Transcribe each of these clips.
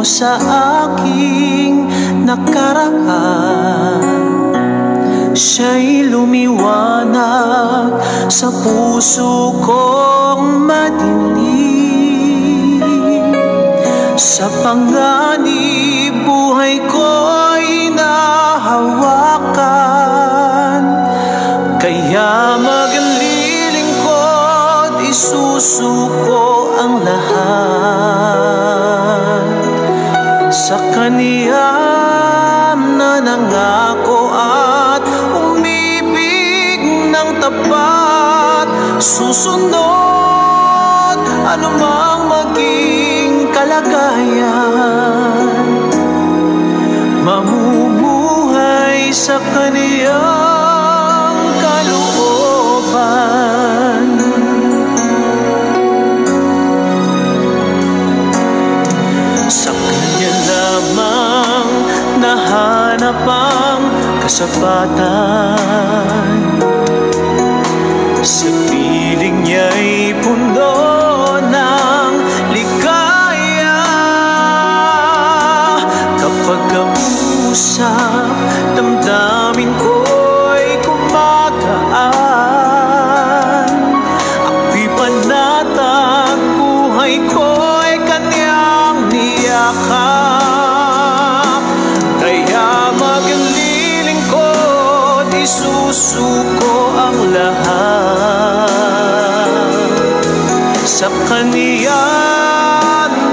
sa aking nakaraan. Siya'y lumiwanag sa puso kong madilim. Sa panganib, buhay ko'y nahawakan. Kaya maglilingkod, isusuko ang lahat sa Kaniya na nangako at umibig ng tapat. Susunod anumang maging kalagayan, mamumuhay sa Kaniyang kalooban. Sa Kanya lamang nahanap ang kasapatan. Sa piling niya'y puno ng ligaya. Kapag kausap, damdamin ko'y kumagaan. Ako'y panatag, buhay ko'y Kanyang niyakap. Kaya maglilingkod, isusuko ang lahat sa Kaniya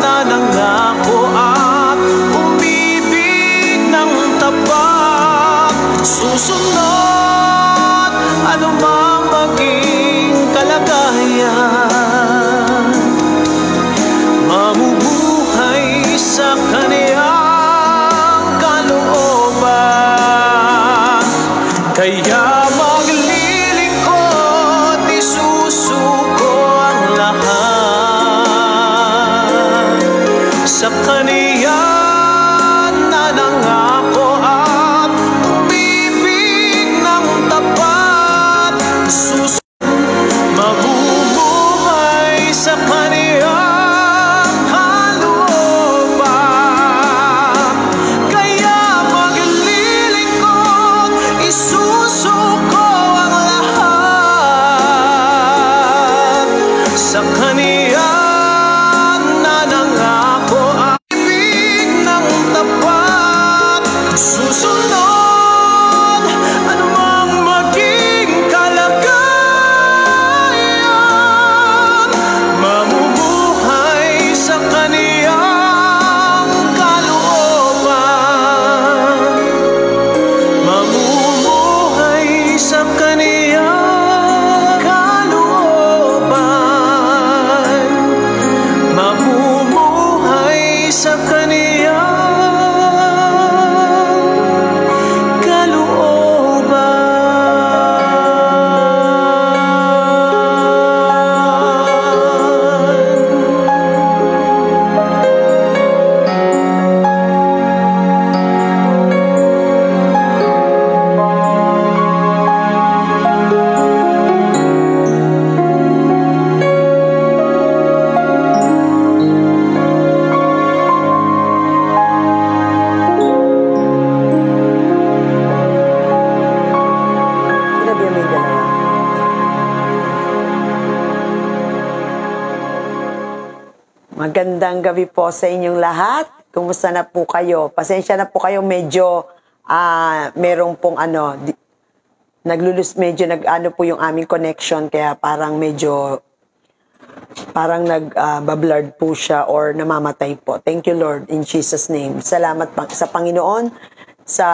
na nangako at umibig ng tapat. Susunod anumang maging kalagayan, mamumuhay sa Kaniyang kalooban. Kaya maglilingkod, isusuko ang lahat sa Kaniya na nangako at umibig ng tapat. Mamumuhay sa Kaniyang kalooban. Kaya maglilingkod, isusuko ang lahat sa Kaniya na nangako at ibig ng tapat. Susunod anumang maging kalagayan, mamumuhay sa Kaniyang kalooban. Mamumuhay sa Kaniyang kalooban. Mamumuhay sa Kaniyang Magandang gabi po sa inyong lahat. Kumusta na po kayo? Pasensya na po kayo, medyo merong pong medyo nag-ano po yung aming connection, kaya parang medyo nag-blurred po siya or namamatay po. Thank you, Lord, in Jesus' name. Salamat sa Panginoon sa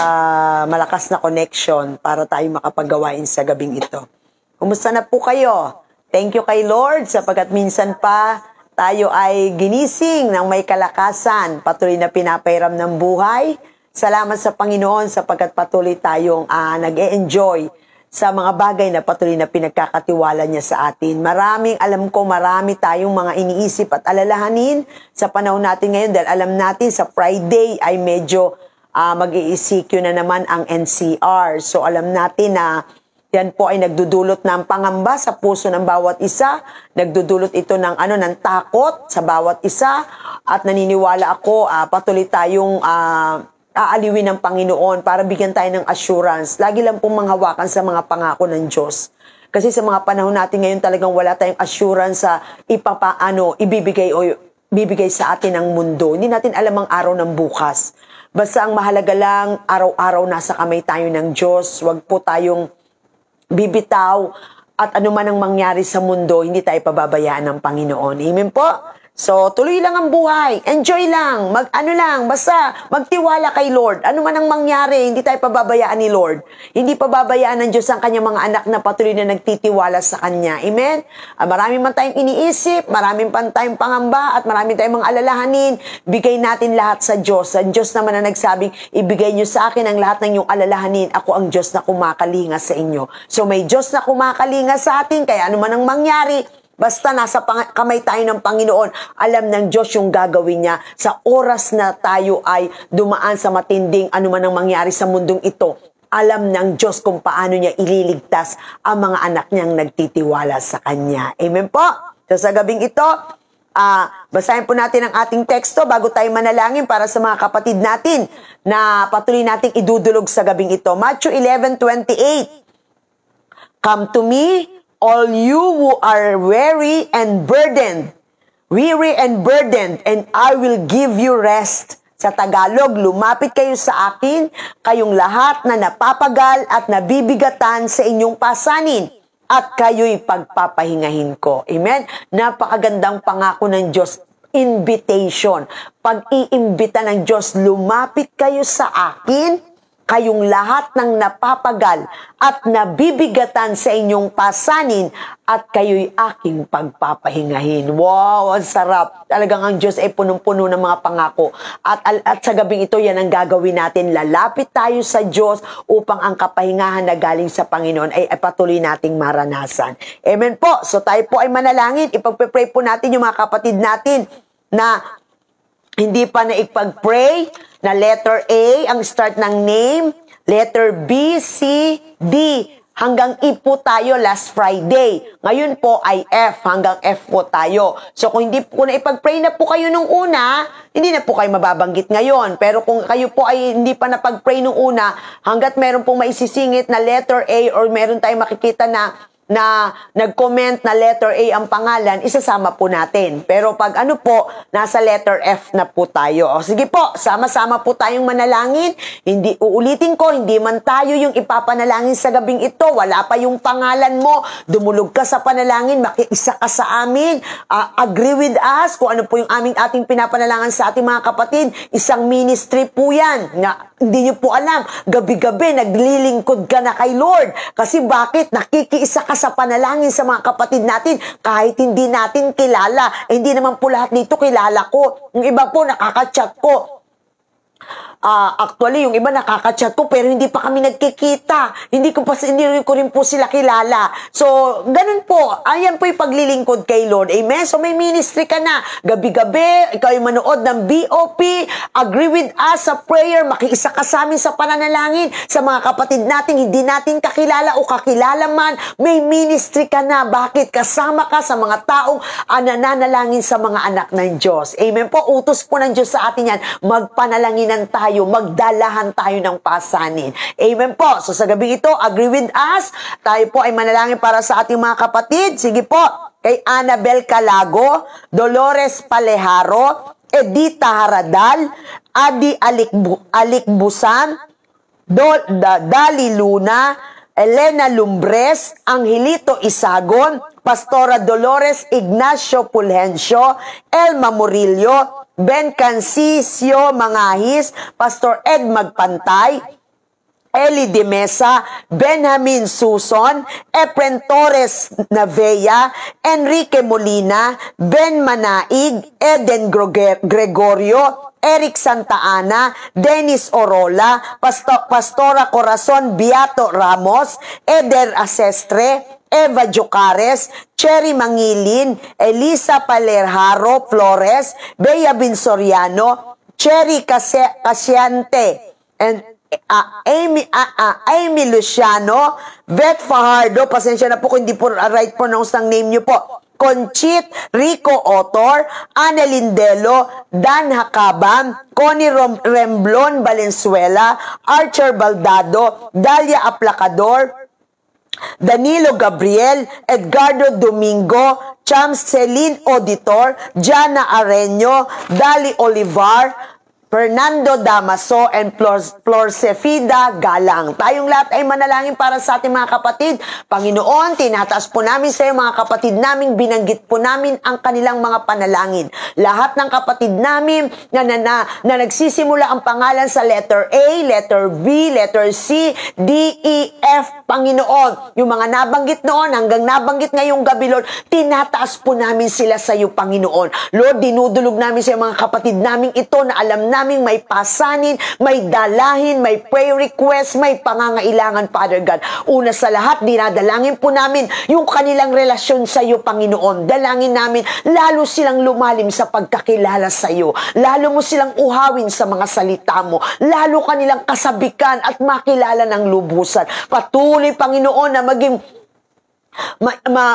malakas na connection para tayo makapagawain sa gabing ito. Kumusta na po kayo? Thank you kay Lord sapagkat minsan pa tayo ay ginising ng may kalakasan, patuloy na pinapairam ng buhay. Salamat sa Panginoon sapagkat patuloy tayong nag-e-enjoy sa mga bagay na patuloy na pinagkakatiwala niya sa atin. Alam ko marami tayong mga iniisip at alalahanin sa panahon natin ngayon dahil alam natin sa Friday ay medyo mag-i-ECQ na naman ang NCR. So alam natin na Yan po ay nagdudulot ng pangamba sa puso ng bawat isa. Nagdudulot ito ng takot sa bawat isa. At naniniwala ako, patuloy tayong aaliwin ng Panginoon para bigyan tayo ng assurance. Lagi lang pong manghawakan sa mga pangako ng Diyos. Kasi sa mga panahon natin ngayon talagang wala tayong assurance sa ibibigay sa atin ng mundo. Hindi natin alam ang araw ng bukas. Basta ang mahalaga lang, araw-araw nasa kamay tayo ng Diyos. Huwag po tayong bibitaw at anuman ang mangyari sa mundo, hindi tayo pababayaan ng Panginoon. Amen po? So, tuloy lang ang buhay. Enjoy lang. Basta magtiwala kay Lord. Ano man ang mangyari, hindi tayo pababayaan ni Lord. Hindi pababayaan ng Diyos ang kanyang mga anak na patuloy na nagtitiwala sa Kanya. Amen? Marami man tayong iniisip, maraming pa tayong pangamba, at marami tayong mga alalahanin. Bigay natin lahat sa Diyos. Ang Diyos naman na nagsabing, ibigay niyo sa akin ang lahat ng iyong alalahanin. Ako ang Diyos na kumakalinga sa inyo. So, may Diyos na kumakalinga sa atin, kaya ano man ang mangyari, basta nasa kamay tayo ng Panginoon, alam ng Diyos yung gagawin niya sa oras na tayo ay dumaan sa matinding anuman ang mangyari sa mundong ito. Alam ng Diyos kung paano niya ililigtas ang mga anak niyang nagtitiwala sa Kanya. Amen po? So sa gabing ito, basahin po natin ang ating teksto bago tayo manalangin para sa mga kapatid natin na patuloy nating idudulog sa gabing ito. Matthew 11:28. Come to me, all you who are weary and burdened, and I will give you rest. Sa Tagalog, lumapit kayo sa akin, kayong lahat na napapagal at nabibigatan sa inyong pasanin, at kayo'y pagpapahingahin ko. Amen? Napakagandang pangako ng Diyos. Invitation. Pag-iimbita ng Diyos, lumapit kayo sa akin, kayong lahat ng napapagal at nabibigatan sa inyong pasanin, at kayo'y aking pagpapahingahin. Wow, ang sarap. Talagang ang Diyos ay punong-puno ng mga pangako. At sa gabing ito, yan ang gagawin natin. Lalapit tayo sa Diyos upang ang kapahingahan na galing sa Panginoon ay patuloy nating maranasan. Amen po. So tayo po ay manalangin. Ipagpe-pray po natin yung mga kapatid natin na hindi pa naipag-pray, na letter A, ang start ng name, letter B, C, D, hanggang E po tayo last Friday. Ngayon po ay F, hanggang F po tayo. So kung hindi po naipag-pray na po kayo nung una, hindi na po kayo mababanggit ngayon. Pero kung kayo po ay hindi pa napag-pray nung una, hanggat meron pong maisisingit na letter A or meron tayong makikita na nag-comment na letter A ang pangalan, isasama po natin. Pero pag ano po, nasa letter F na po tayo. O sige po, sama-sama po tayong manalangin. Uulitin ko, hindi man tayo yung ipapanalangin sa gabing ito. Wala pa yung pangalan mo. Dumulog ka sa panalangin, makiisa ka sa amin. Agree with us kung ano po yung ating pinapanalangan sa ating mga kapatid. Isang ministry po yan. Hindi nyo po alam, gabi-gabi naglilingkod ka na kay Lord. Kasi bakit? Nakikiisa ka sa panalangin sa mga kapatid natin kahit hindi natin kilala. Hindi naman po lahat dito kilala ko. Yung iba po nakaka-chat ko. Actually, yung iba nakaka-chat ko pero hindi pa kami nagkikita. Hindi ko rin po sila kilala. So, ganun po. Ayan po yung paglilingkod kay Lord. Amen? So, may ministry ka na. Gabi-gabi, ikaw yung manood ng BOP. Agree with us sa prayer. Makiisa ka sa amin sa pananalangin. Sa mga kapatid natin, hindi natin kakilala o kakilala man, may ministry ka na. Bakit? Kasama ka sa mga taong nananalangin sa mga anak ng Diyos. Amen po? Utos po ng Diyos sa atin yan. Magpanalanginan tayo. Magdalahan tayo ng pasanin. Amen po. So sa gabi ito, agree with us. Tayo po ay manalangin para sa ating mga kapatid. Sige po. Kay Annabel Calago, Dolores Paleharo, Edita Haradal, Adi Alikbusan, Dali Luna, Elena Lumbres, Angelito Isagon, Pastora Dolores Ignacio Pulhencio, Elma Murillo, Ben Cancicio Mangahis, Pastor Ed Magpantay, Eli De Mesa, Benjamin Suson, Efren Torres Navea, Enrique Molina, Ben Manaig, Eden Gregorio, Eric Santa Ana, Dennis Orola, Pastora Corazon Beato Ramos, Eder Asestre, Eva Jocares, Cherry Mangilin, Elisa Palerjaro Flores, Bea Binsoriano, Cherry Casiante, and Amy Luciano, Vet Fajardo, pasensya na po kung hindi po right pronounce ang name niyo po. Conchit Rico Otor, Ana Lindelo, Dan Hakabam, Connie Remblon Valenzuela, Archer Baldado, Dalia Aplacador, Danilo Gabriel, Edgardo Domingo, Chams Celine Auditor, Jana Areño, Dali Olivar, Fernando Damaso, and Florsefida Galang. Tayong lahat ay manalangin para sa ating mga kapatid. Panginoon, tinataas po namin sa iyo mga kapatid namin, binanggit po namin ang kanilang mga panalangin. Lahat ng kapatid namin na nagsisimula ang pangalan sa letter A, letter B, letter C, D, E, F, Panginoon. Yung mga nabanggit noon hanggang nabanggit ngayong gabi, Lord, tinataas po namin sila sa iyo, Panginoon. Lord, dinudulog namin sa iyo mga kapatid namin ito na alam naming may pasanin, may dalahin, may prayer request, may pangangailangan, Father God. Una sa lahat, dinadalangin po namin yung kanilang relasyon sa iyo, Panginoon. Dalangin namin, lalo silang lumalim sa pagkakilala sa iyo. Lalo mo silang uhawin sa mga salita mo. Lalo kanilang kasabikan at makilala ng lubusan. Patuloy, Panginoon, na maging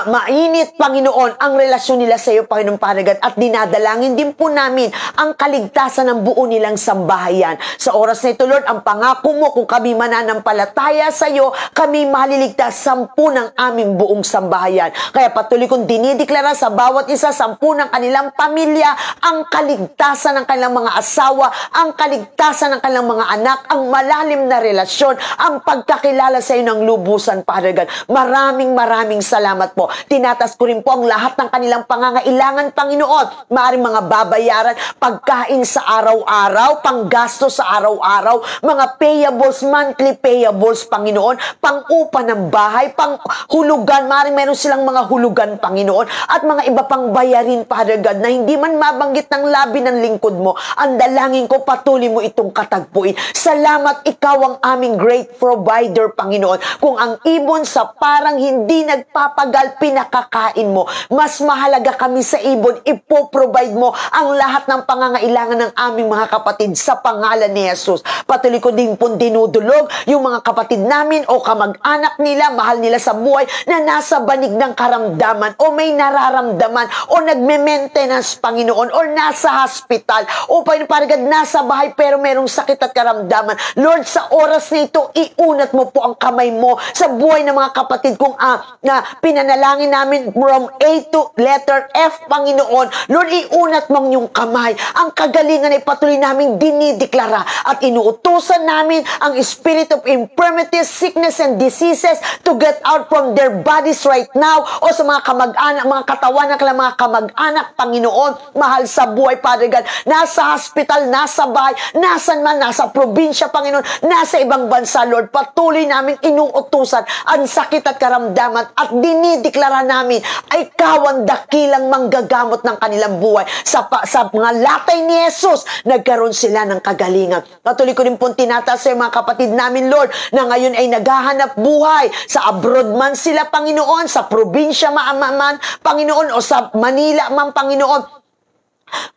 mainit, Panginoon, ang relasyon nila sa iyo, Panginoon Panagat, at dinadalangin din po namin ang kaligtasan ng buo nilang sambahayan. Sa oras na ito, Lord, ang pangako mo, kung kami mananampalataya sa iyo, kami maliligtas 10 ng aming buong sambahayan. Kaya patuloy kong dinideklara sa bawat isa, 10 ng kanilang pamilya, ang kaligtasan ng kanilang mga asawa, ang kaligtasan ng kanilang mga anak, ang malalim na relasyon, ang pagkakilala sa iyo ng lubusan, Panagat. Maraming salamat po. Tinatas ko rin po ang lahat ng kanilang pangangailangan, Panginoon. Maaaring mga babayaran, pagkain sa araw-araw, panggasto sa araw-araw, mga payables, monthly payables, Panginoon, pang-upa ng bahay, pang-hulugan, maaaring meron silang mga hulugan, Panginoon, at mga iba pang bayarin, Father God, na hindi man mabanggit ng labi ng lingkod mo. Ang dalangin ko, patuloy mo itong katagpuin. Salamat, ikaw ang aming great provider, Panginoon. Kung ang ibon sa parang hindi nagpapagal, pinakakain mo. Mas mahalaga kami sa ibon, ipoprovide mo ang lahat ng pangangailangan ng aming mga kapatid sa pangalan ni Jesus. Patuloy ko din pong dinudulog yung mga kapatid namin o kamag-anak nila, mahal nila sa buhay, na nasa banig ng karamdaman o may nararamdaman o nagme-maintenance, Panginoon, o nasa hospital o paragad nasa bahay pero merong sakit at karamdaman. Lord, sa oras na ito, iunat mo po ang kamay mo sa buhay ng mga kapatid kong na pinanalangin namin from A to letter F, Panginoon. Lord, iunat mong yung kamay. Ang kagalingan ay patuloy namin dinideklara at inuutusan namin ang spirit of infirmity, sickness, and diseases to get out from their bodies right now o sa mga kamag-anak, mga katawan ng mga kamag-anak, Panginoon, mahal sa buhay, Father God, nasa hospital, nasa bahay, nasan man, nasa probinsya, Panginoon, nasa ibang bansa, Lord, patuloy namin inuutusan ang sakit at karamdaman at dinideklara namin ay ikaw ang dakilang manggagamot ng kanilang buhay. Sa mga latay ni Jesus, nagkaroon sila ng kagalingan. Patuloy ko rin pong tinataas sa mga kapatid namin, Lord, na ngayon ay naghahanap buhay. Sa abroad man sila, Panginoon, sa probinsya man, Panginoon, o sa Manila man, Panginoon,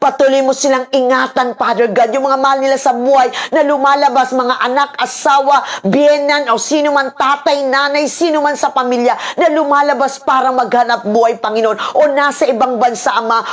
patuloy mo silang ingatan, Father God, yung mga mahal nila sa buhay na lumalabas, mga anak, asawa, biyenan, o sino man, tatay, nanay, sino man sa pamilya na lumalabas para maghanap buhay, Panginoon, o nasa ibang bansa, Ama,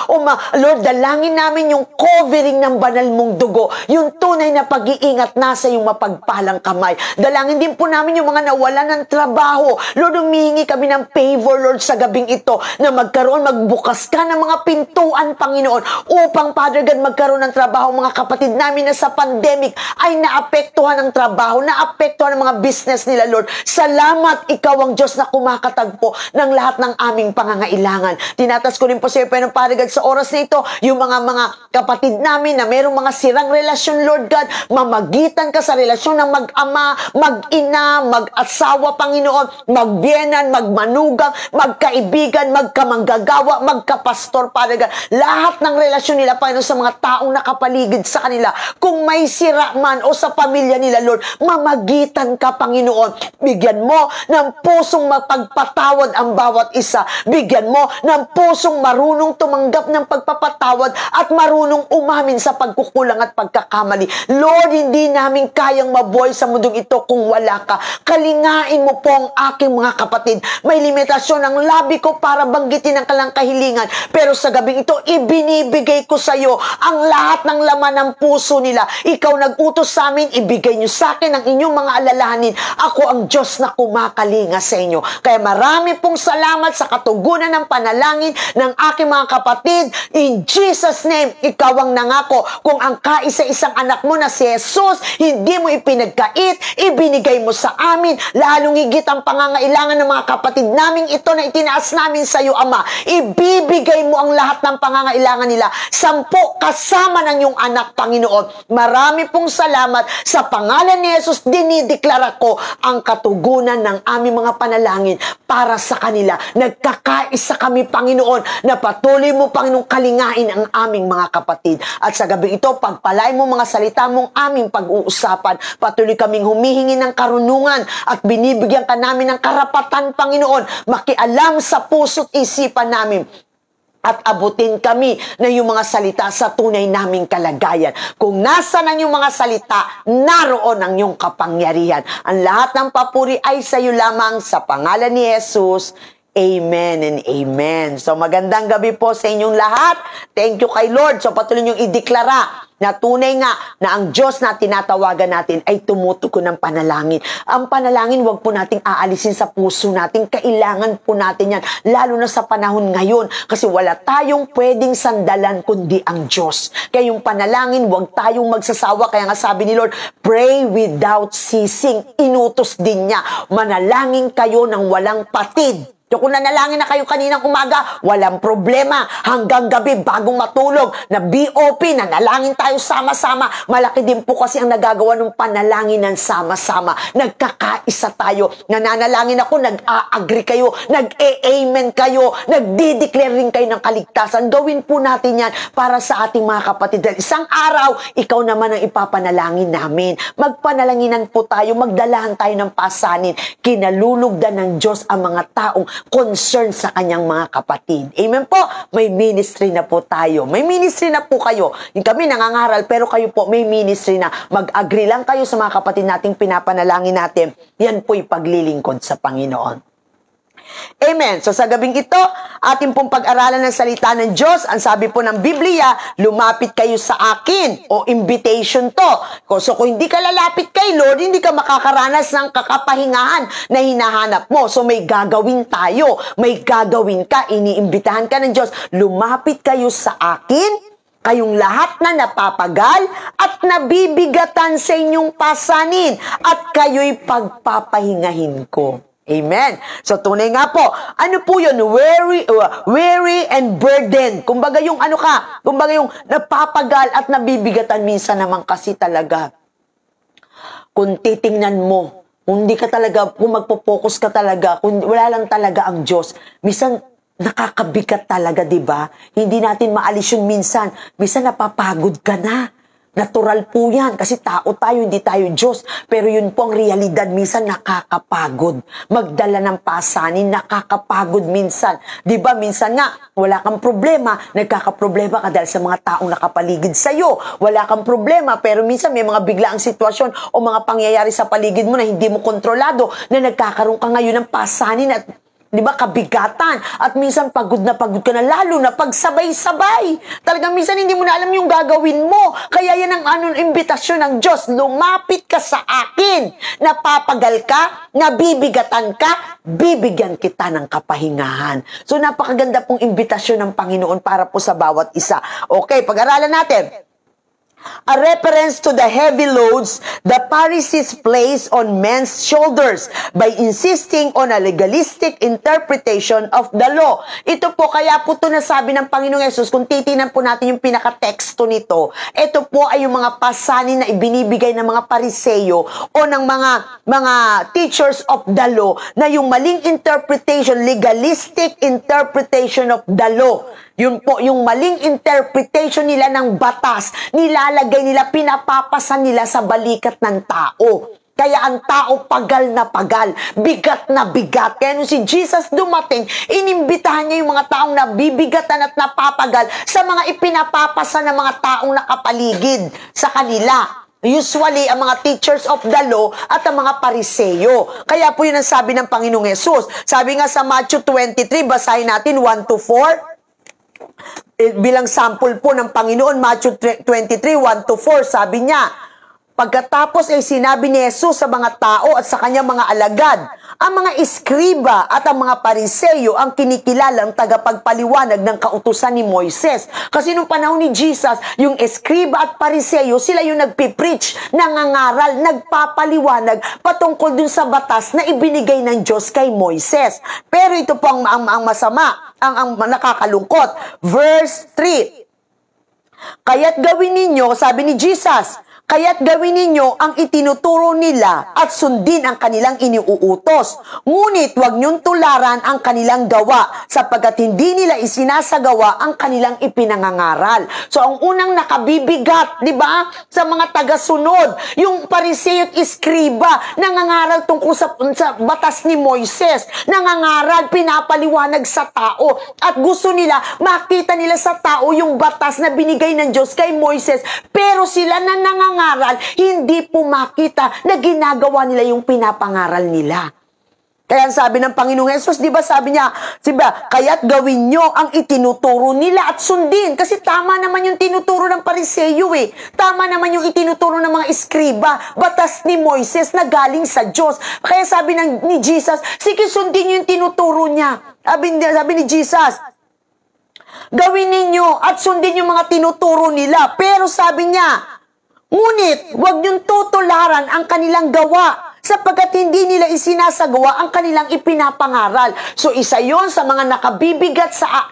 Lord, dalangin namin yung covering ng banal mong dugo, yung tunay na pag-iingat nasa yung mapagpalang kamay. Dalangin din po namin yung mga nawalan ng trabaho. Lord, humihingi kami ng favor, Lord, sa gabing ito, na magbukas ka ng mga pintuan, Panginoon, upang, Father God, magkaroon ng trabaho. Mga kapatid namin na sa pandemic ay naapektuhan ng trabaho, naapektuhan ng mga business nila, Lord. Salamat, ikaw ang Diyos na kumakatagpo ng lahat ng aming pangangailangan. Tinatas ko rin po sa iyo, Father God, sa oras na ito, yung mga kapatid namin na mayroong mga sirang relasyon, Lord God, mamagitan ka sa relasyon ng mag-ama, mag-ina, mag-asawa, Panginoon, magbiyenan, magmanugang, magkaibigan, magkamanggagawa, magkapastor, Father God. Lahat ng relasyon limitasyon nila, Panginoon, sa mga taong nakapaligid sa kanila. Kung may sira man o sa pamilya nila, Lord, mamagitan ka, Panginoon. Bigyan mo ng pusong mapagpatawad ang bawat isa. Bigyan mo ng pusong marunong tumanggap ng pagpapatawad at marunong umamin sa pagkukulang at pagkakamali. Lord, hindi namin kayang mabuhay sa mundong ito kung wala ka. Kalingain mo po ang aking mga kapatid. May limitasyon ang labi ko para banggitin ang kalang kahilingan. Pero sa gabing ito, ibinibigay ko sa iyo ang lahat ng laman ng puso nila. Ikaw nag-utos sa amin, ibigay niyo sa akin ang inyong mga alalahanin. Ako ang Diyos na kumakalinga sa inyo. Kaya marami pong salamat sa katugunan ng panalangin ng aking mga kapatid. In Jesus' name, ikaw ang nangako. Kung ang kaisa-isang anak mo na si Jesus, hindi mo ipinagkait, ibinigay mo sa amin, lalong higit ang pangangailangan ng mga kapatid namin ito na itinaas namin sa iyo, Ama. Ibibigay mo ang lahat ng pangangailangan nila. 10 kasama ng iyong anak, Panginoon. Marami pong salamat. Sa pangalan ni Jesus, dinideklara ko ang katugunan ng aming mga panalangin para sa kanila. Nagkakaisa kami, Panginoon, na patuloy mo, Panginoon, kalingain ang aming mga kapatid. At sa gabi ito, pagpalain mo mga salita mong aming pag-uusapan. Patuloy kaming humihingi ng karunungan at binibigyan ka namin ng karapatan, Panginoon, makialam sa puso't isipan namin. At abutin kami na yung mga salita sa tunay naming kalagayan. Kung nasa ng yung mga salita, naroon ang yung kapangyarihan. Ang lahat ng papuri ay sa iyo lamang sa pangalan ni Jesus. Amen and amen. So magandang gabi po sa inyong lahat. Thank you kay Lord. So patuloy niyong ideklara na tunay nga na ang Diyos na tinatawagan natin ay tumutugon ng panalangin. Ang panalangin, wag po nating aalisin sa puso natin. Kailangan po natin yan, lalo na sa panahon ngayon. Kasi wala tayong pwedeng sandalan kundi ang Diyos. Kaya yung panalangin, wag tayong magsasawa. Kaya nga sabi ni Lord, pray without ceasing. Inutos din niya, manalangin kayo ng walang patid. So kung nanalangin na kayo kaninang umaga, walang problema. Hanggang gabi, bagong matulog, na BOP, nanalangin tayo sama-sama. Malaki din po kasi ang nagagawa ng panalangin ng sama-sama. Nagkakaisa tayo. Nananalangin ako, nag-a-agree kayo, nag-e-amen kayo, nagdi-declare rin kayo ng kaligtasan. Gawin po natin yan para sa ating mga kapatid. Dahil isang araw, ikaw naman ang ipapanalangin namin. Magpanalanginan po tayo, magdalahan tayo ng pasanin. Kinalulugdan ng Diyos ang mga taong concern sa kanyang mga kapatid. Amen po. May ministry na po tayo. May ministry na po kayo. Yung kami nangangaral, pero kayo po may ministry na. Mag-agree lang kayo sa mga kapatid nating pinapanalangin natin. Yan po'y paglilingkod sa Panginoon. Amen. So sa gabing ito, ating pong pag-aralan ng salita ng Diyos. Ang sabi po ng Biblia, lumapit kayo sa akin, o invitation to. So kung hindi ka lalapit kay Lord, hindi ka makakaranas ng kakapahingahan na hinahanap mo. So may gagawin tayo. May gagawin ka. Iniimbitahan ka ng Diyos. Lumapit kayo sa akin, kayong lahat na napapagal at nabibigatan sa inyong pasanin, at kayo'y pagpapahingahin ko. Amen. So, tunay nga po. Ano po yun? Weary and burden. Kumbaga yung ano ka, kumbaga yung napapagal at nabibigatan. Minsan naman kasi talaga, kung titingnan mo, kung hindi ka talaga, kung magpo-focus ka talaga, kung wala lang talaga ang Diyos, minsan nakakabigat talaga, di ba? Hindi natin maalis yung minsan. Minsan napapagod ka na. Natural po yan, kasi tao tayo, hindi tayo Diyos. Pero yun po ang realidad, minsan nakakapagod. Magdala ng pasanin, nakakapagod minsan. Diba, minsan nga, wala kang problema, nagkakaproblema ka dahil sa mga taong nakapaligid sa'yo. Wala kang problema, pero minsan may mga biglaang sitwasyon o mga pangyayari sa paligid mo na hindi mo kontrolado, na nagkakaroon ka ngayon ng pasanin at kabigatan, at minsan pagod ka na, lalo na pagsabay-sabay. Talagang minsan hindi mo na alam yung gagawin mo. Kaya yan ang imbitasyon ng Diyos. Lumapit ka sa akin. Napapagal ka, nabibigatan ka, bibigyan kita ng kapahingahan. So napakaganda pong imbitasyon ng Panginoon para po sa bawat isa. Okay, pag-aralan natin. A reference to the heavy loads the Pharisees placed on men's shoulders by insisting on a legalistic interpretation of the law. Ito po, kaya po ito nasabi ng Panginoong Yesus, kung titingnan po natin yung pinaka-teksto nito, ito po ay yung mga pasanin na ibinibigay ng mga Pariseyo o ng mga teachers of the law, na yung maling interpretation, legalistic interpretation of the law. Yun po, yung maling interpretation nila ng batas, nilalagay nila, pinapapasan nila sa balikat ng tao. Kaya ang tao pagal na pagal, bigat na bigat. Kaya nung si Jesus dumating, inimbitahan niya yung mga taong nabibigatan at napapagal sa mga ipinapapasa ng mga taong nakapaligid sa kanila. Usually, ang mga teachers of the law at ang mga pariseyo. Kaya po yun ang sabi ng Panginoong Yesus. Sabi nga sa Matthew 23, basahin natin 1 to 4. Bilang sample po ng Panginoon, Matthew 23, 1 to 4, sabi niya, pagkatapos ay sinabi ni Jesus sa mga tao at sa kanyang mga alagad, ang mga iskriba at ang mga pariseyo ang kinikilalang tagapagpaliwanag ng kautusan ni Moises. Kasi nung panahon ni Jesus, yung iskriba at pariseyo, sila yung nagpipreach, nangangaral, nagpapaliwanag patungkol dun sa batas na ibinigay ng Diyos kay Moises. Pero ito po ang masama, ang nakakalungkot. Verse 3, kaya't gawin ninyo, sabi ni Jesus, kaya't gawin ninyo ang itinuturo nila at sundin ang kanilang iniuutos. Ngunit huwag niyong tularan ang kanilang gawa sapagkat hindi nila isinasagawa ang kanilang ipinangangaral. So ang unang nakabibigat, di ba, sa mga tagasunod, yung pariseo at iskriba, nangangaral tungkol sa batas ni Moises, nangangaral, pinapaliwanag sa tao, at gusto nila, makita nila sa tao yung batas na binigay ng Diyos kay Moises, pero sila na nangangaral, hindi po makita na ginagawa nila yung pinapangaral nila. Kaya sabi ng Panginoong Yesus, di ba sabi niya, diba, kaya't gawin nyo ang itinuturo nila at sundin. Kasi tama naman yung tinuturo ng pariseyo eh. Tama naman yung itinuturo ng mga iskriba, batas ni Moises na galing sa Diyos. Kaya sabi ni Jesus, sige sundin nyo yung tinuturo niya. Sabi ni Jesus, gawin ninyo at sundin yung mga tinuturo nila. Pero sabi niya, ngunit, huwag niyong tutularan ang kanilang gawa sapagkat hindi nila isinasagawa ang kanilang ipinapangaral. So, isa yon sa mga nakabibigat sa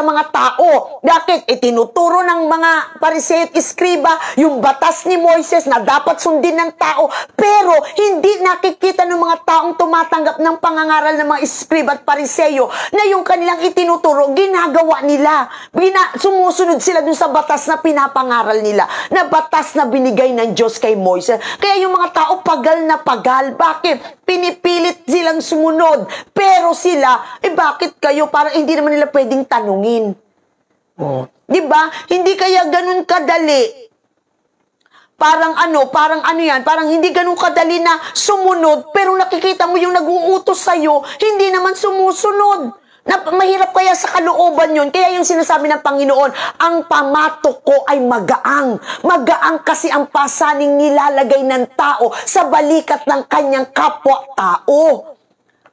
mga tao. Bakit? Itinuturo ng mga pariseo at iskriba yung batas ni Moises na dapat sundin ng tao, pero hindi nakikita ng mga taong tumatanggap ng pangangaral ng mga iskriba at pariseo na yung kanilang itinuturo, ginagawa nila. Sumusunod sila dun sa batas na pinapangaral nila, na batas na binigay ng Diyos kay Moises. Kaya yung mga tao pagal na pagal. Bakit? Pinipilit silang sumunod. Pero sila, bakit kayo? Parang hindi naman nila pwedeng tanungin. Oh. Diba? Hindi kaya ganun kadali. Parang hindi ganun kadali na sumunod, pero nakikita mo yung nag-uutos sa'yo, hindi naman sumusunod. Mahirap kaya sa kalooban yun. Kaya yung sinasabi ng Panginoon, ang pamatok ko ay magaang. Magaang kasi ang pasaning nilalagay ng tao sa balikat ng kanyang kapwa-tao.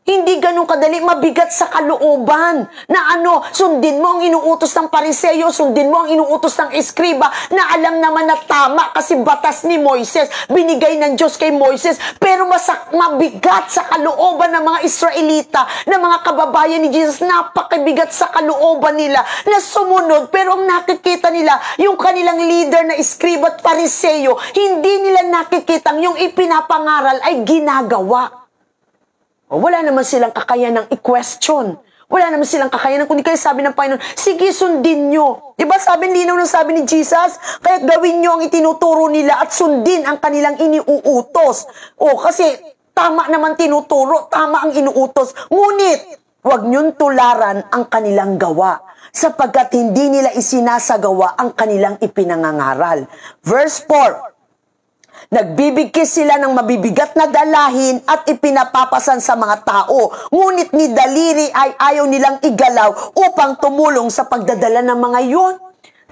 Hindi ganun kadali, mabigat sa kalooban. Na sundin mo ang inuutos ng pariseyo, sundin mo ang inuutos ng iskriba, na alam naman na tama kasi batas ni Moises, binigay ng Diyos kay Moises, pero mabigat sa kalooban ng mga Israelita, ng mga kababayan ni Jesus, napakabigat sa kalooban nila, na sumunod, pero ang nakikita nila, yung kanilang leader na iskriba at pariseyo, hindi nila nakikitang yung ipinapangaral ay ginagawa. Wala naman silang kakayanang i-question. Wala naman silang kakayanan. Kundi kayo sabi ng Panginoon, sige, sundin nyo. Diba linaw ng sabi ni Jesus? Kaya't gawin nyo ang itinuturo nila at sundin ang kanilang iniuutos. Kasi tama naman tinuturo, tama ang inuutos. Ngunit, huwag nyong tularan ang kanilang gawa sapagkat hindi nila isinasagawa ang kanilang ipinangangaral. Verse 4, nagbibigkis sila ng mabibigat na dalahin at ipinapapasan sa mga tao. Ngunit ni daliri ay ayaw nilang igalaw upang tumulong sa pagdadala ng mga yun.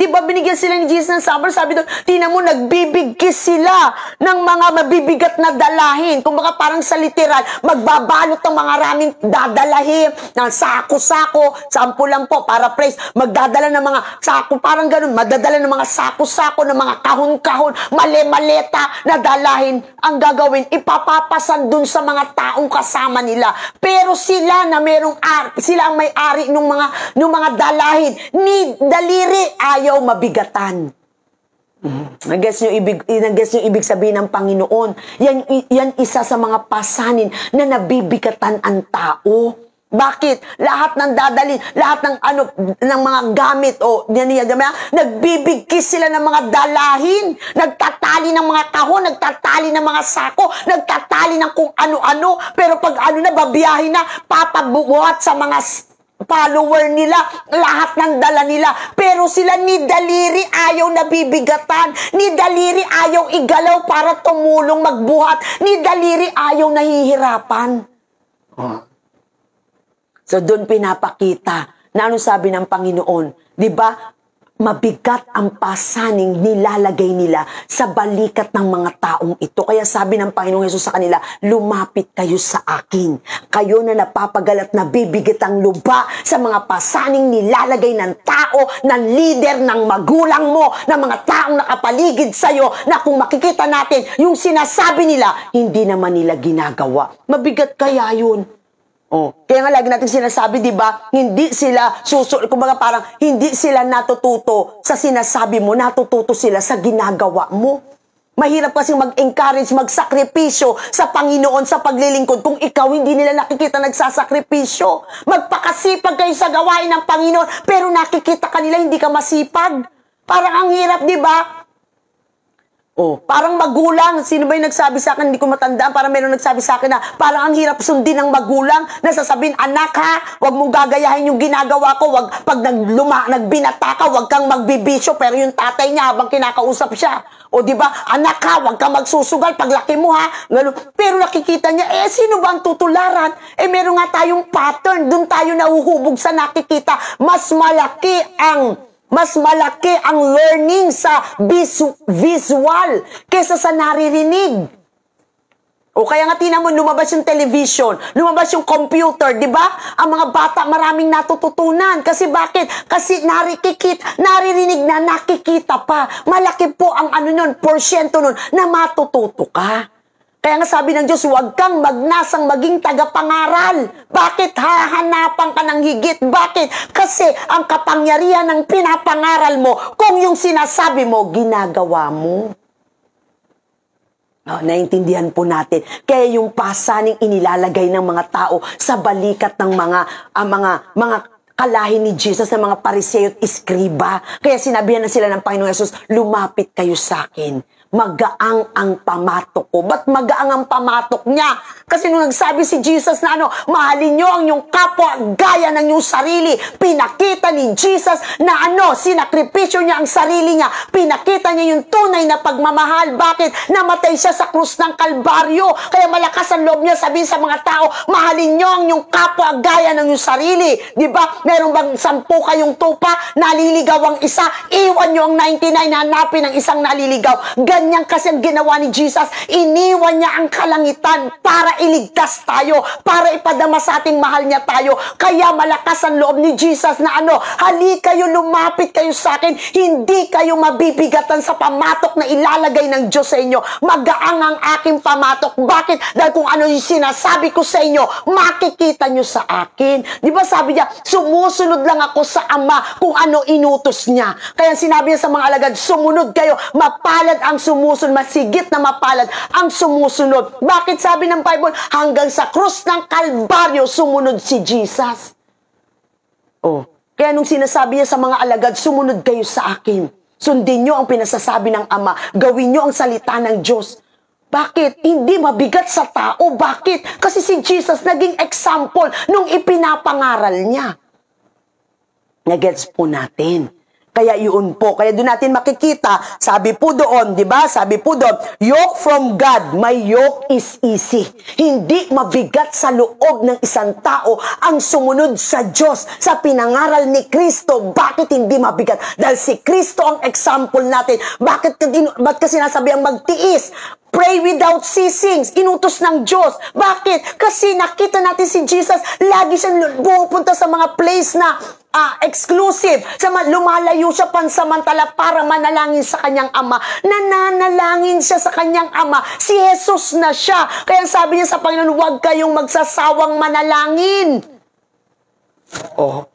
Diba binigyan sila ni Jesus ng sabar? Sabi doon, tingnan mo, nagbibigkis sila ng mga mabibigat na dalahin. Kung baka parang sa literal, magbabalot ng mga raming dadalahin, ng sako-sako, sample lang po, para praise, magdadala ng mga sako, parang ganun, madadala ng mga sako-sako, ng mga kahon-kahon, male-maleta na dalahin. Ang gagawin, ipapapasan dun sa mga taong kasama nila. Pero sila na sila ang may-ari ng mga dalahin, ni daliri ayaw mabigatan. Nag-gets nyo ibig sabihin ng Panginoon. Yan isa sa mga pasanin na nabibigatan ang tao. Bakit? Lahat ng dadalhin, lahat ng ng mga gamit nagbibigkis sila ng mga dalahin, nagtatali ng mga kahon, nagtatali ng mga sako, nagtatali ng kung ano-ano, pero pag babiyahin na, papabuhat sa mga follower nila, lahat ng dala nila. Pero sila ni daliri ayaw nabibigatan, ni daliri ayaw igalaw para tumulong magbuhat, ni daliri ayaw nahihirapan. So doon pinapakita na ano sabi ng Panginoon, di ba? Mabigat ang pasaning nilalagay nila sa balikat ng mga taong ito. Kaya sabi ng Panginoong Hesus sa kanila, lumapit kayo sa akin. Kayo na napapagalat na bibigit ang luba sa mga pasaning nilalagay ng tao, ng leader, ng magulang mo, ng mga taong nakapaligid sa'yo, na kung makikita natin, yung sinasabi nila, hindi naman nila ginagawa. Mabigat kaya yun. Kaya nga lagi natin sinasabi, di ba, hindi sila kumbaga parang hindi sila natututo sa sinasabi mo, natututo sila sa ginagawa mo. Mahirap kasi mag-encourage, magsakripisyo sa Panginoon sa paglilingkod kung ikaw hindi nila nakikita nagsasakripisyo. Magpakasipag kayo sa gawain ng Panginoon, pero nakikita kanila hindi ka masipag. Parang ang hirap, di ba? Parang magulang. Sino ba yung nagsabi sa akin? Hindi ko matandaan. Parang meron nagsabi sa akin na parang ang hirap sundin ng magulang na sasabihin, anak ha, wag mong gagayahin yung ginagawa ko. Wag, pag nagbinata ka, wag kang magbibisyo. Pero yung tatay niya habang kinakausap siya. Di ba? Anak ha, wag kang magsusugal paglaki mo ha. Ganun. Pero nakikita niya, sino ba ang tutularan? Meron nga tayong pattern. Doon tayo nahuhubog sa nakikita. Mas malaki ang learning sa visual kesa sa naririnig. Kaya nga tinan mo, lumabas yung television, lumabas yung computer, di ba? Ang mga bata maraming natututunan. Kasi bakit? Kasi naririnig na, nakikita pa. Malaki po ang porsyento nun na matututo ka. Kaya nga sabi ng Diyos, huwag kang magnasang maging tagapangaral. Bakit? Hahanapan ka ng higit. Bakit? Kasi ang kapangyarihan ng pinapangaral mo, kung yung sinasabi mo, ginagawa mo. Naintindihan po natin. Kaya yung pasaning inilalagay ng mga tao sa balikat ng mga kalahi ni Jesus, ng mga Pariseo at Iskriba. Kaya sinabihan na sila ng Panginoong Hesus, lumapit kayo sa akin. Magaang ang pamatok ko. Ba't magaang ang pamatok niya? Kasi nung nagsabi si Jesus na mahalin nyo ang inyong kapwa gaya ng inyong sarili. Pinakita ni Jesus na sinakripisyo niya ang sarili niya. Pinakita niya yung tunay na pagmamahal. Bakit? Namatay siya sa krus ng Kalbaryo. Kaya malakas ang loob niya sabihin sa mga tao, mahalin nyo ang inyong kapwa gaya ng inyong sarili. Di ba? Meron bang 10 kayong tupa, naliligaw ang isa, iwan nyo ang 99, hanapin ang isang naliligaw. Ganyan kasi ang ginawa ni Jesus. Iniwan niya ang kalangitan para iligtas tayo, para ipadama sa ating mahal niya tayo. Kaya malakas ang loob ni Jesus na hali kayo, lumapit kayo sa akin, hindi kayo mabibigatan sa pamatok na ilalagay ng Diyos sa inyo. Magaang ang aking pamatok. Bakit? Dahil kung ano yung sinasabi ko sa inyo, makikita nyo sa akin. Di ba sabi niya, sumusunod lang ako sa Ama kung ano inutos niya. Kaya sinabi niya sa mga alagad, sumunod kayo, mapalad ang sumusunod, masigit na mapalad ang sumusunod. Bakit sabi ng Bible, hanggang sa krus ng Kalbaryo, sumunod si Jesus. Kaya nung sinasabi niya sa mga alagad, sumunod kayo sa akin. Sundin nyo ang pinasasabi ng Ama. Gawin nyo ang salita ng Diyos. Bakit? Hindi mabigat sa tao. Bakit? Kasi si Jesus naging example nung ipinapangaral niya. Nagets po natin. Kaya yun po. Kaya doon natin makikita, sabi po doon, di ba? Sabi po doon, yoke from God, my yoke is easy. Hindi mabigat sa loob ng isang tao ang sumunod sa Diyos, sa pinangaral ni Kristo. Bakit hindi mabigat? Dahil si Kristo ang example natin. Ba't kasi sinasabi ang magtiis? Pray without ceasing. Inutos ng Diyos. Bakit? Kasi nakita natin si Jesus, lagi siyang pupunta sa mga place na exclusive. Lumalayo siya pansamantala para manalangin sa kanyang Ama. Nananalangin siya sa kanyang Ama. Si Jesus na siya. Kaya sabi niya sa Panginoon, huwag kayong magsasawang manalangin. Oh.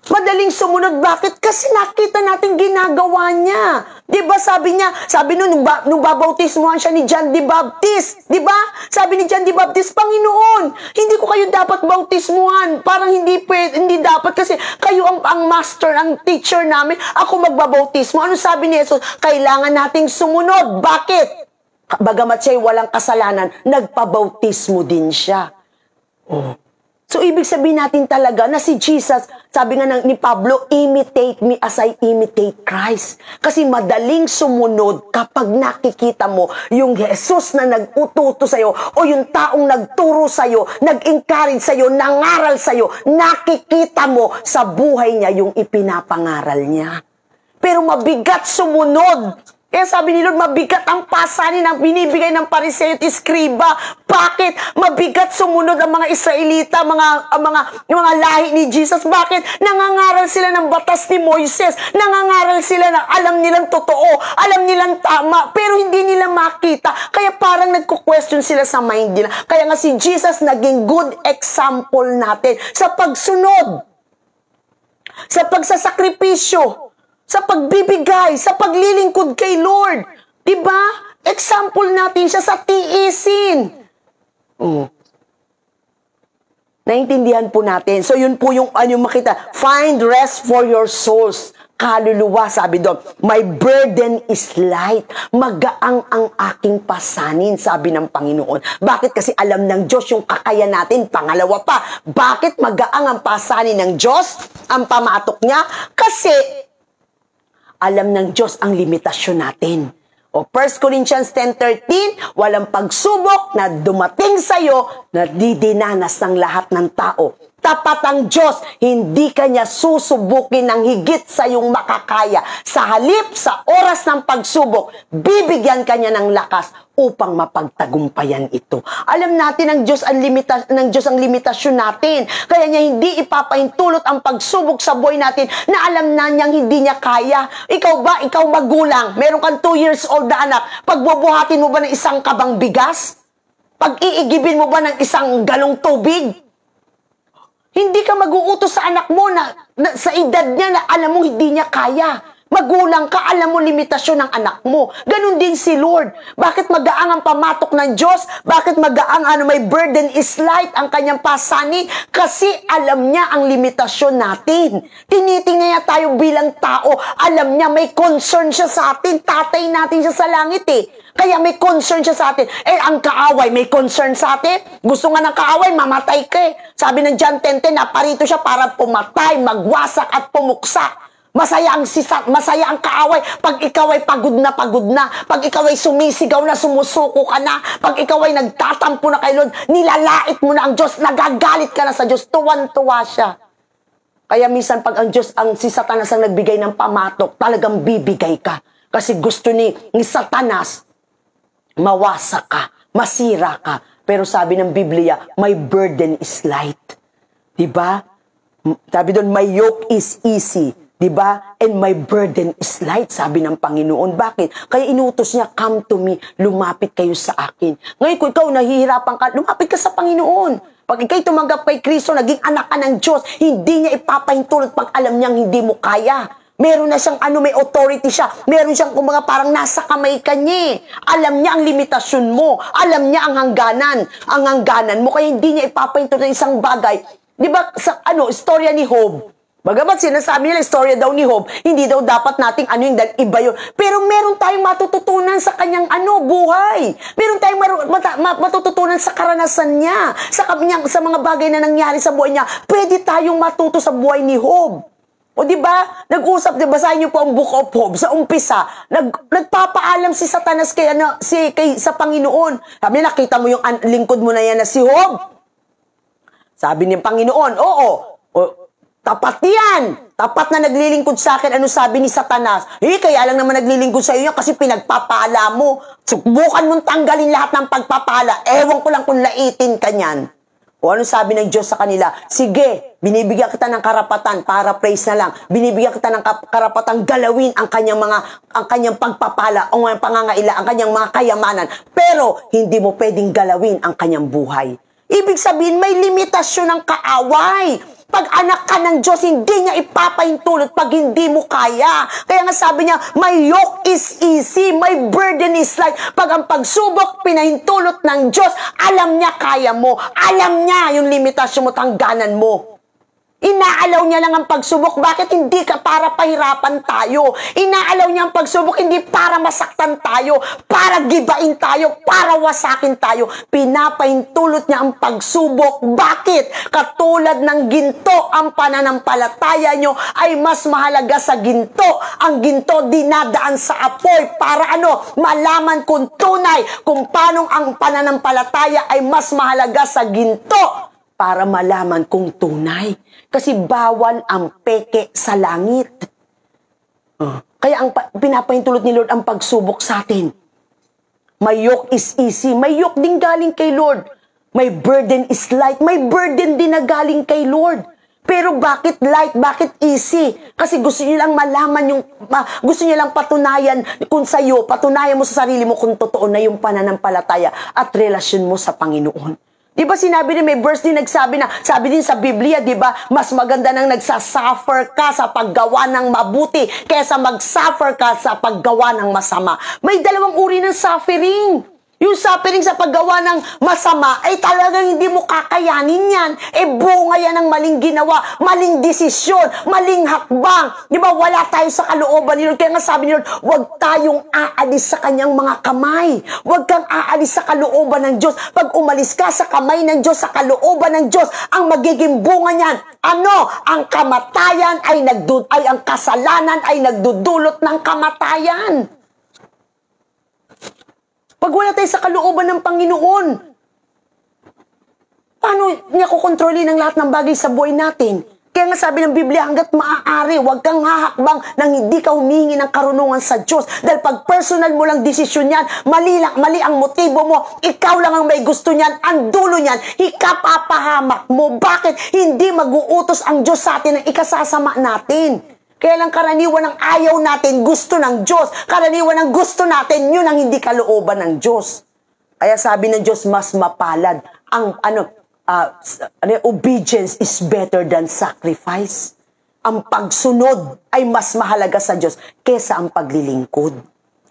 Madaling sumunod. Bakit? Kasi nakita natin ginagawa niya. Diba sabi niya, sabi nung babautismuhan siya ni John the Baptist. Diba? Sabi ni John the Baptist, Panginoon, hindi ko kayo dapat bautismuhan. Parang hindi dapat kasi kayo ang master, ang teacher namin. Ako magbabautismo. Ano sabi ni Jesus? Kailangan nating sumunod. Bakit? Bagamat siya'y walang kasalanan, nagpabautismo din siya. Oh. So, ibig sabihin natin talaga na si Jesus, sabi nga ni Pablo, imitate me as I imitate Christ. Kasi madaling sumunod kapag nakikita mo yung Jesus na nag-ututo sa'yo o yung taong nagturo sa'yo, nag-encourage sa'yo, nangaral sa'yo, nakikita mo sa buhay niya yung ipinapangaral niya. Pero mabigat sumunod. Kaya sabi ni Lord, mabigat ang pasanin ang binibigay ng Pariseo at Iskriba. Bakit? Mabigat sumunod ang mga Israelita, mga lahi ni Jesus. Bakit? Nangangaral sila ng batas ni Moises. Nangangaral sila na alam nilang totoo, alam nilang tama, pero hindi nila makita. Kaya parang nagko-question sila sa mind nila. Kaya nga si Jesus naging good example natin sa pagsunod, sa pagsasakripisyo, sa pagbibigay, sa paglilingkod kay Lord. Diba? Example natin siya sa tiisin. Naintindihan po natin. So, yun po yung makita. Find rest for your souls. Kaluluwa, sabi doon. My burden is light. Magaang ang aking pasanin, sabi ng Panginoon. Bakit? Kasi alam ng Diyos yung kakayan natin. Pangalawa pa, bakit magaang ang pasanin ng Diyos? Ang pamatok niya? Kasi alam ng Diyos ang limitasyon natin. O 1 Corinthians 10:13, walang pagsubok na dumating sa'yo na didinanas ng lahat ng tao. Tapat ang Diyos, hindi kanya susubukin ng higit sa iyong makakaya. Sa halip, sa oras ng pagsubok, bibigyan kanya ng lakas upang mapagtagumpayan ito. Alam natin ng Diyos ang limitasyon natin. Kaya niya hindi ipapahintulot ang pagsubok sa buhay natin na alam na niyang hindi niya kaya. Ikaw magulang, meron kang 2 years old na anak, pagbubuhatin mo ba ng isang kabang bigas? Pag-iigibin mo ba ng isang galong tubig? Hindi ka mag-uutos sa anak mo na sa edad niya na alam mo hindi niya kaya. Magulang ka, alam mo limitasyon ng anak mo. Ganon din si Lord. Bakit magaang ang pamatok ng Diyos? Bakit magaang my burden is light ang kanyang pasanin? Kasi alam niya ang limitasyon natin. Tinitingnan niya tayo bilang tao. Alam niya may concern siya sa atin. Tatay natin siya sa langit Kaya may concern siya sa atin. Ang kaaway, may concern sa atin. Gusto nga ng kaaway, mamatay ka Sabi ng John 10:10, naparito siya para pumatay, magwasak at pumuksa. Masaya ang kaaway pag ikaw ay pagod na. Pag ikaw ay sumisigaw na, sumusuko ka na. Pag ikaw ay nagtatampo na kay Lord, nilalait mo na ang Diyos, nagagalit ka na sa Diyos, tuwan-tuwa siya. Kaya minsan pag si Satanas ang nagbigay ng pamatok, talagang bibigay ka. Kasi gusto ni Satanas, mawasak ka, masira ka. Pero sabi ng Biblia, my burden is light. Diba? Sabi doon, my yoke is easy. Diba? And my burden is light, sabi ng Panginoon. Bakit? Kaya inutos niya, come to me, lumapit kayo sa akin. Ngayon, kung ikaw nahihirapan ka, lumapit ka sa Panginoon. Pag ikaw'y tumanggap kay Kristo, naging anak ka ng Diyos, hindi niya ipapahintulot pag alam niyang hindi mo kaya. Meron na siyang may authority siya. Meron siyang kumbaga parang nasa kamay ka niya. Alam niya ang limitasyon mo. Alam niya ang hangganan mo. Kaya hindi niya ipapahintulot ng isang bagay. Di ba, istorya ni Job. Bagamat sinasabi nila, istorya daw ni Job, hindi daw dapat nating iba yun. Pero meron tayong matututunan sa kanyang buhay. Meron tayong matututunan sa karanasan niya, sa mga bagay na nangyari sa buhay niya. Pwede tayong matuto sa buhay ni Job. O di ba? Nag-usap, basahin niyo po ang Book of Job. Sa umpisa, nagpapaalam si Satanas sa Panginoon. Sabi, nakita mo yung lingkod mo na yan na si Job? Sabi ng Panginoon, oo. Tapat yan. Tapat na naglilingkod sa akin. Ano sabi ni Satanas? Kaya lang naman naglilingkod sa iyo kasi pinagpapala mo. Subukan mong tanggalin lahat ng pagpapala. Ewan ko lang kung laitin ka niyan. O ano sabi ng Diyos sa kanila? Sige, binibigyan kita ng karapatan, paraphrase na lang. Binibigyan kita ng karapatan galawin ang kanyang pagpapala, ang pangangailangan, ang kanyang mga kayamanan. Pero hindi mo pwedeng galawin ang kanyang buhay. Ibig sabihin, may limitasyon ng kaaway. Pag anak ka ng Diyos, hindi niya ipapahintulot pag hindi mo kaya. Kaya nga sabi niya, my yoke is easy, my burden is light. Pag ang pagsubok, pinahintulot ng Diyos, alam niya kaya mo. Alam niya yung limitasyon mo, tangganan mo. Inaalaw niya lang ang pagsubok. Bakit hindi ka para pahirapan tayo? Inaalaw niya ang pagsubok hindi para masaktan tayo, para gibain tayo, para wasakin tayo. Pinapahintulot niya ang pagsubok. Bakit? Katulad ng ginto, ang pananampalataya nyo ay mas mahalaga sa ginto. Ang ginto dinadaan sa apoy para malaman kung tunay, kung paano ang pananampalataya ay mas mahalaga sa ginto. Para malaman kung tunay. Kasi bawal ang peke sa langit. Kaya ang pinapahintulot ni Lord ang pagsubok sa atin. My yoke is easy. May yoke din galing kay Lord. My burden is light. May burden din na galing kay Lord. Pero bakit light? Bakit easy? Kasi gusto niyo lang malaman gusto niyo lang patunayan kung sa'yo, patunayan mo sa sarili mo kung totoo na yung pananampalataya at relasyon mo sa Panginoon. Di ba sinabi din, may verse din nagsabi na, sabi din sa Biblia, di ba, mas maganda nang nagsasuffer ka sa paggawa ng mabuti kaysa mag-suffer ka sa paggawa ng masama. May dalawang uri ng suffering. Yung suffering sa paggawa ng masama, ay talagang hindi mo kakayanin yan. Bunga yan ng maling ginawa, maling desisyon, maling hakbang. Di ba, wala tayo sa kalooban ni Lord. Kaya nga sabi ni Lord, huwag tayong aalis sa kanyang mga kamay. Huwag kang aalis sa kalooban ng Diyos. Pag umalis ka sa kamay ng Diyos, sa kalooban ng Diyos, ang magiging bunga niyan, ang kamatayan ay ang kasalanan ay nagdudulot ng kamatayan. Pag wala tayo sa kalooban ng Panginoon, paano niya kukontrolin ang lahat ng bagay sa buhay natin? Kaya nga sabi ng Biblia, hanggat maaari, huwag kang hahakbang nang hindi ka humingi ng karunungan sa Diyos. Dahil pag personal mo lang desisyon yan, mali ang motibo mo, ikaw lang ang may gusto niyan, ang dulo niyan, ikapapahamak mo. Bakit hindi mag-uutos ang Diyos sa atin ng ikasasama natin? Kaya lang karaniwan ng ayaw natin, gusto ng Diyos. Karaniwan ng gusto natin, yun ang hindi kalooban ng Diyos. Kaya sabi ng Diyos, mas mapalad. Obedience is better than sacrifice. Ang pagsunod ay mas mahalaga sa Diyos kesa ang paglilingkod.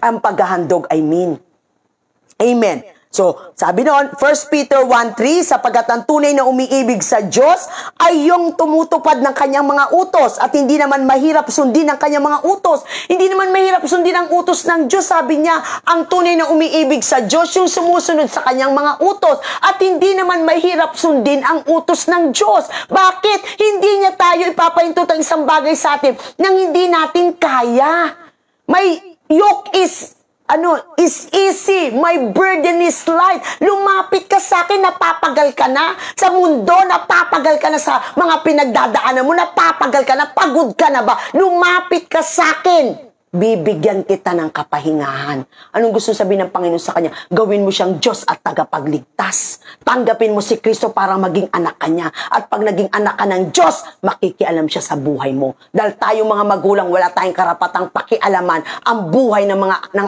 Ang paghahandog, Amen. So, sabi noon, 1 Peter 1:3, sapagkat ang tunay na umiibig sa Diyos ay yung tumutupad ng kanyang mga utos at hindi naman mahirap sundin ang kanyang mga utos. Hindi naman mahirap sundin ang utos ng Diyos. Sabi niya, ang tunay na umiibig sa Diyos yung sumusunod sa kanyang mga utos at hindi naman mahirap sundin ang utos ng Diyos. Bakit? Hindi niya tayo ipapahintot ang isang bagay sa atin nang hindi natin kaya. May yoke is easy. My burden is light. Lumapit ka sa akin, napapagal ka na. Sa mundo, napapagal ka na sa mga pinagdadaanan mo, napapagal ka na, pagod ka na ba? Lumapit ka sa akin. Bibigyan kita ng kapahingahan. Anong gusto sabihin ng Panginoon sa kanya? Gawin mo siyang Diyos at tagapagligtas. Tanggapin mo si Kristo para maging anak ka niya. At pag naging anak ka ng Diyos, makikialam siya sa buhay mo. Dahil tayo mga magulang, wala tayong karapatang pakialaman ang buhay ng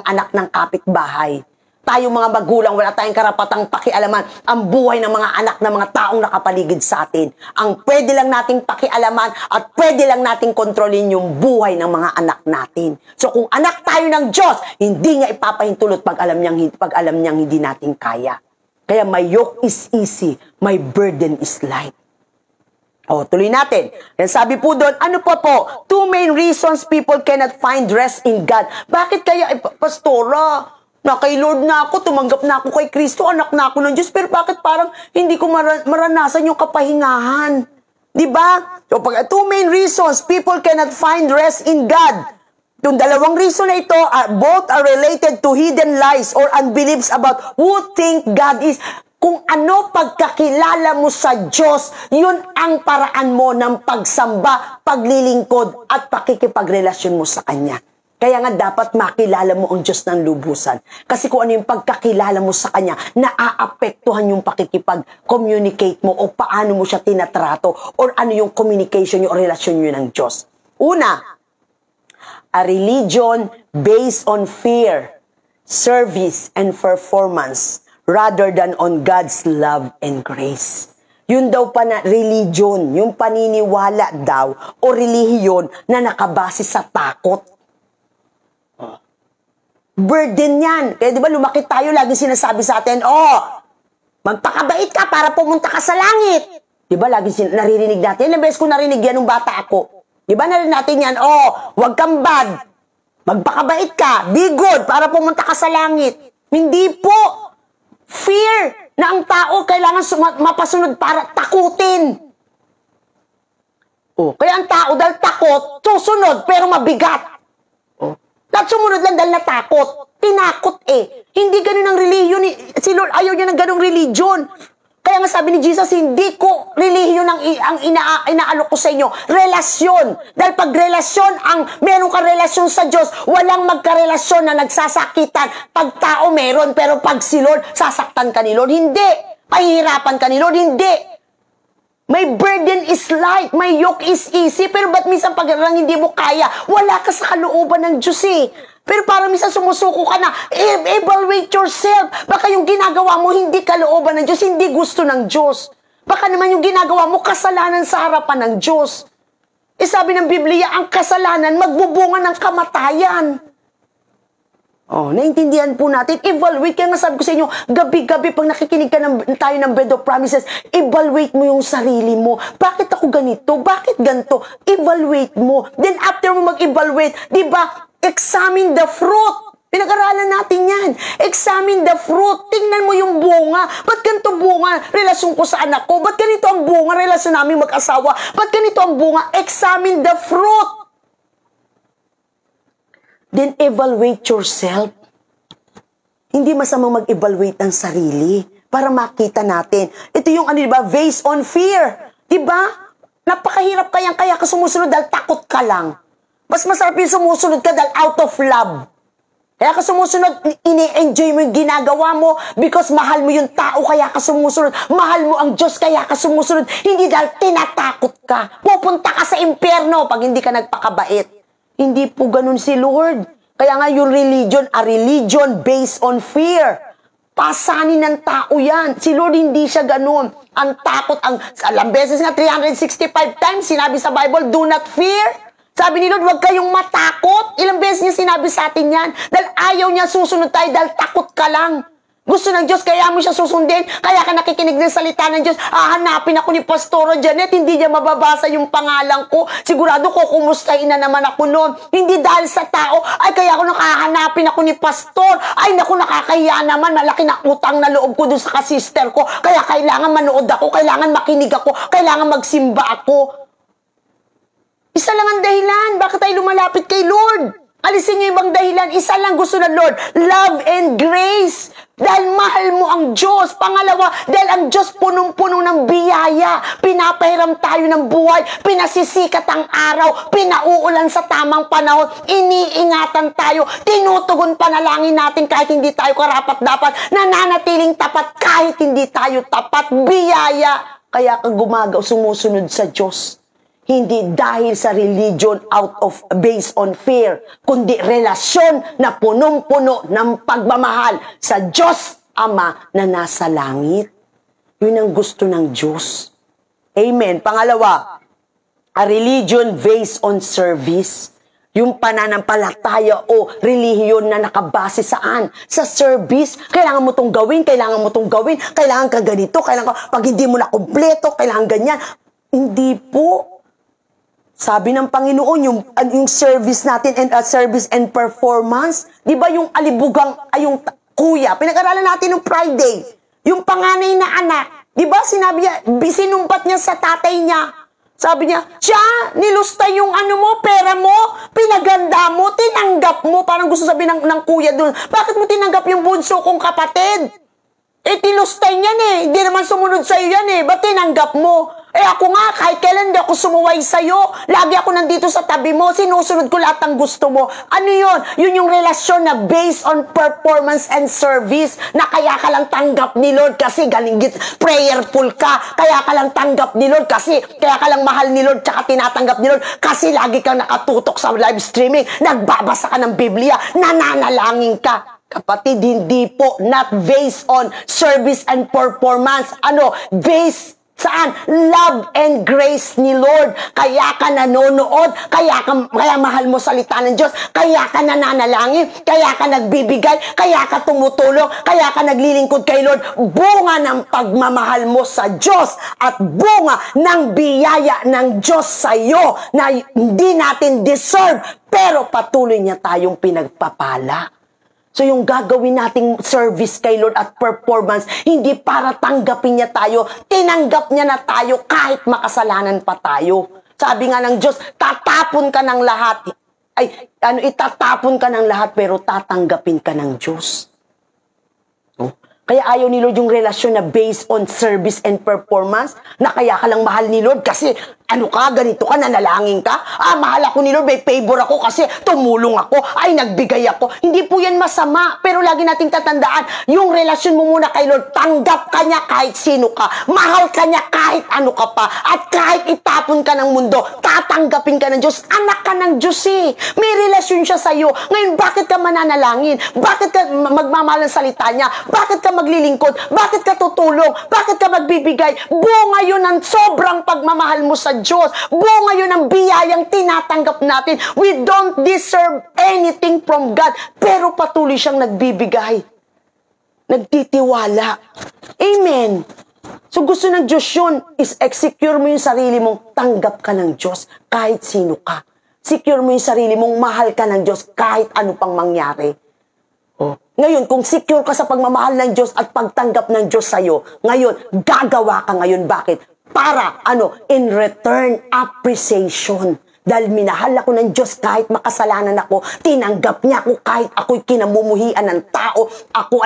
anak ng kapitbahay. Tayo mga magulang, wala tayong karapatang pakialaman ang buhay ng mga anak ng mga taong nakapaligid sa atin. Ang pwede lang nating pakialaman at pwede lang nating kontrolin yung buhay ng mga anak natin. So kung anak tayo ng Diyos, hindi nga ipapahintulot pag alam niyang hindi natin kaya. Kaya my yoke is easy, my burden is light. Tuloy natin. And sabi po doon, ano po? 2 main reasons people cannot find rest in God. Bakit kaya, Pastora, na kay Lord na ako, tumanggap na ako kay Kristo, anak na ako ng Diyos, pero bakit parang hindi ko maranasan yung kapahingahan? Diba? So, 2 main reasons people cannot find rest in God. Yung dalawang reason na ito, both are related to hidden lies or unbeliefs about who think God is. Kung ano pagkakilala mo sa Diyos, yun ang paraan mo ng pagsamba, paglilingkod, at pakikipagrelasyon mo sa Kanya. Kaya nga dapat makilala mo ang Diyos ng lubusan. Kasi kung ano yung pagkakilala mo sa Kanya, naaapektuhan yung pakikipag-communicate mo o paano mo siya tinatrato or ano yung communication nyo o relasyon nyo ng Diyos. Una, a religion based on fear, service, and performance rather than on God's love and grace. Yun daw pa na religion, yung paniniwala daw o relihiyon na nakabase sa takot. Burden yan. Kaya di ba lumaki tayo, lagi sinasabi sa atin, magpakabait ka para pumunta ka sa langit. Di ba lagi naririnig natin? Ilang beses ko narinig yan nung bata ako. Di ba narinig natin yan? Huwag kang bad. Magpakabait ka. Be good para pumunta ka sa langit. Hindi po. Fear na ang tao kailangan mapasunod para takutin. Kaya ang tao dahil takot, susunod pero mabigat. Lahat sumunod lang dahil natakot. Tinakot Hindi ganun ang religion. Si Lord ayaw niya ng ganung religion. Kaya nga sabi ni Jesus, hindi ko relihiyon ang inaalok ko sa inyo. Relasyon. Dahil pag relasyon, meron ka relasyon sa Diyos, walang magkarelasyon na nagsasakitan. Pag tao meron, pero pag si Lord, sasaktan ka ni Lord. Hindi. Pahihirapan ka ni Lord. Hindi. May burden is light. May yoke is easy. Pero ba't minsan pag hindi mo kaya, wala ka sa kalooban ng Diyos Pero parang minsan sumusuko ka na, evaluate yourself. Baka yung ginagawa mo hindi kalooban ng Diyos, hindi gusto ng Diyos. Baka naman yung ginagawa mo kasalanan sa harapan ng Diyos. Sabi ng Biblia, ang kasalanan magbubunga ng kamatayan. Naintindihan po natin. Evaluate. Kaya nga sabi ko sa inyo, gabi-gabi pag nakikinig tayo ng Bed of Promises, evaluate mo yung sarili mo. Bakit ako ganito? Bakit ganito? Evaluate mo. Then after mo mag-evaluate, di ba, examine the fruit. Pinag-aralan natin yan. Examine the fruit. Tingnan mo yung bunga. Ba't ganito bunga? Relasyon ko sa anak ko. Ba't ganito ang bunga? Relasyon namin mag-asawa. Ba't ganito ang bunga? Examine the fruit. Then evaluate yourself. Hindi masamang mag-evaluate ang sarili para makita natin. Ito yung based on fear. Diba? Napakahirap kaya ka sumusunod dahil takot ka lang. Mas masarap yung sumusunod ka dahil out of love. Kaya ka sumusunod, ini-enjoy mo yung ginagawa mo because mahal mo yung tao kaya ka sumusunod. Mahal mo ang Diyos kaya ka sumusunod. Hindi dahil tinatakot ka. Pupunta ka sa impyerno pag hindi ka nagpakabait. Hindi po ganun si Lord. Kaya nga yung religion, a religion based on fear. Pasanin ng tao yan. Si Lord hindi siya ganun. Ang takot, alam beses nga 365 times sinabi sa Bible, do not fear. Sabi ni Lord, huwag kayong matakot. Ilang beses niya sinabi sa atin yan. Dahil ayaw niya susunod tayo dahil takot ka lang. Gusto ng Diyos, kaya mo siya susundin. Kaya ka nakikinig ng salita ng Diyos. Hanapin ako ni Pastora Janet. Hindi niya mababasa yung pangalan ko. Sigurado ko, kumustahin na naman ako noon. Hindi dahil sa tao. Ay, kaya ako nakahanapin ako ni Pastor. Ay, naku, nakakahiya naman. Malaki na utang na loob ko dun sa kasister ko. Kaya kailangan manood ako. Kailangan makinig ako. Kailangan magsimba ako. Isa lang ang dahilan. Bakit tayo lumalapit kay Lord? Alisin niyo ibang dahilan. Isa lang gusto ng Lord. Love and grace. Dahil mahal mo ang Diyos. Pangalawa, dahil ang Diyos punong-puno ng biyaya. Pinapahiram tayo ng buhay. Pinasisikat ang araw. Pinauulan sa tamang panahon. Iniingatan tayo. Tinutugon panalangin natin kahit hindi tayo karapat-dapat. Nananatiling tapat kahit hindi tayo tapat. Biyaya. Kaya ka sumusunod sa Diyos. Hindi dahil sa religion based on fear, kundi relasyon na punong-puno ng pagmamahal sa Diyos Ama na nasa langit. Yun ang gusto ng Diyos. Amen. Pangalawa, a religion based on service. Yung pananampalataya o relihiyon na nakabase saan? Sa service. Kailangan mo itong gawin, kailangan mo itong gawin, kailangan ka ganito, pag hindi mo na kumpleto, kailangan ganyan. Hindi po. Sabi ng Panginoon, yung service natin and service and performance, di ba yung alibugang, yung kuya, pinag-aralan natin ng Friday, yung panganay na anak, di ba sinabi niya, sinumpat niya sa tatay niya, sabi niya, siya, nilusta yung pera mo, pinaganda mo, tinanggap mo, parang gusto sabihin ng kuya doon, bakit mo tinanggap yung bunso kong kapatid? Tinustay niyan hindi naman sumunod sa'yo yan ba't tinanggap mo? Ako nga, kahit kailan di ako sumuway sa'yo. Lagi ako nandito sa tabi mo. Sinusunod ko lahat ng gusto mo. Ano yun? Yun yung relasyon na based on performance and service na kaya ka lang tanggap ni Lord kasi galing prayerful ka. Kaya ka lang tanggap ni Lord kasi kaya ka lang mahal ni Lord tsaka tinatanggap ni Lord kasi lagi kang nakatutok sa live streaming. Nagbabasa ka ng Biblia. Nananalangin ka. Kapatid, hindi po, not based on service and performance. Based saan? Love and grace ni Lord. Kaya ka nanonood, kaya mahal mo salita ng Diyos, kaya ka nananalangin, kaya ka nagbibigay, kaya ka tumutulong, kaya ka naglilingkod kay Lord. Bunga ng pagmamahal mo sa Diyos at bunga ng biyaya ng Diyos sa iyo na hindi natin deserve, pero patuloy niya tayong pinagpapala. So yung gagawin nating service kay Lord at performance, hindi para tanggapin niya tayo, tinanggap niya na tayo kahit makasalanan pa tayo. Sabi nga ng Diyos, tatapon ka ng lahat. Itatapon ka ng lahat pero tatanggapin ka ng Diyos. Kaya ayaw ni Lord yung relasyon na based on service and performance, na kaya ka lang mahal ni Lord kasi ganito ka, nanalangin ka. Mahal ako ni Lord, may favor ako kasi tumulong ako, nagbigay ako. Hindi po yan masama, pero lagi nating tatandaan, yung relasyon mo muna kay Lord, tanggap ka niya kahit sino ka, mahal ka niya kahit ano ka pa, at kahit itapon ka ng mundo, tatanggapin ka ng Diyos. Anak ka ng Diyos may relasyon siya sa'yo. Ngayon, bakit ka mananalangin? Bakit ka magmamahal ng salita niya? Bakit ka maglilingkod? Bakit ka tutulong? Bakit ka magbibigay? Bunga yun ng sobrang pagmamahal mo sa Diyos. Bunga yun ng biyayang tinatanggap natin. We don't deserve anything from God, pero patuloy siyang nagbibigay. Nagtitiwala. Amen. So gusto ng Diyos yun is secure mo yung sarili mong tanggap ka ng Diyos kahit sino ka. Secure mo yung sarili mong mahal ka ng Diyos kahit ano pang mangyari. Ngayon, kung secure ka sa pagmamahal ng Diyos at pagtanggap ng Diyos sa'yo, ngayon, gagawa ka ngayon. Bakit? Para, in return, appreciation. Dahil minahal ako ng Diyos kahit makasalanan ako, tinanggap niya ako kahit ako'y kinamumuhian ng tao, ako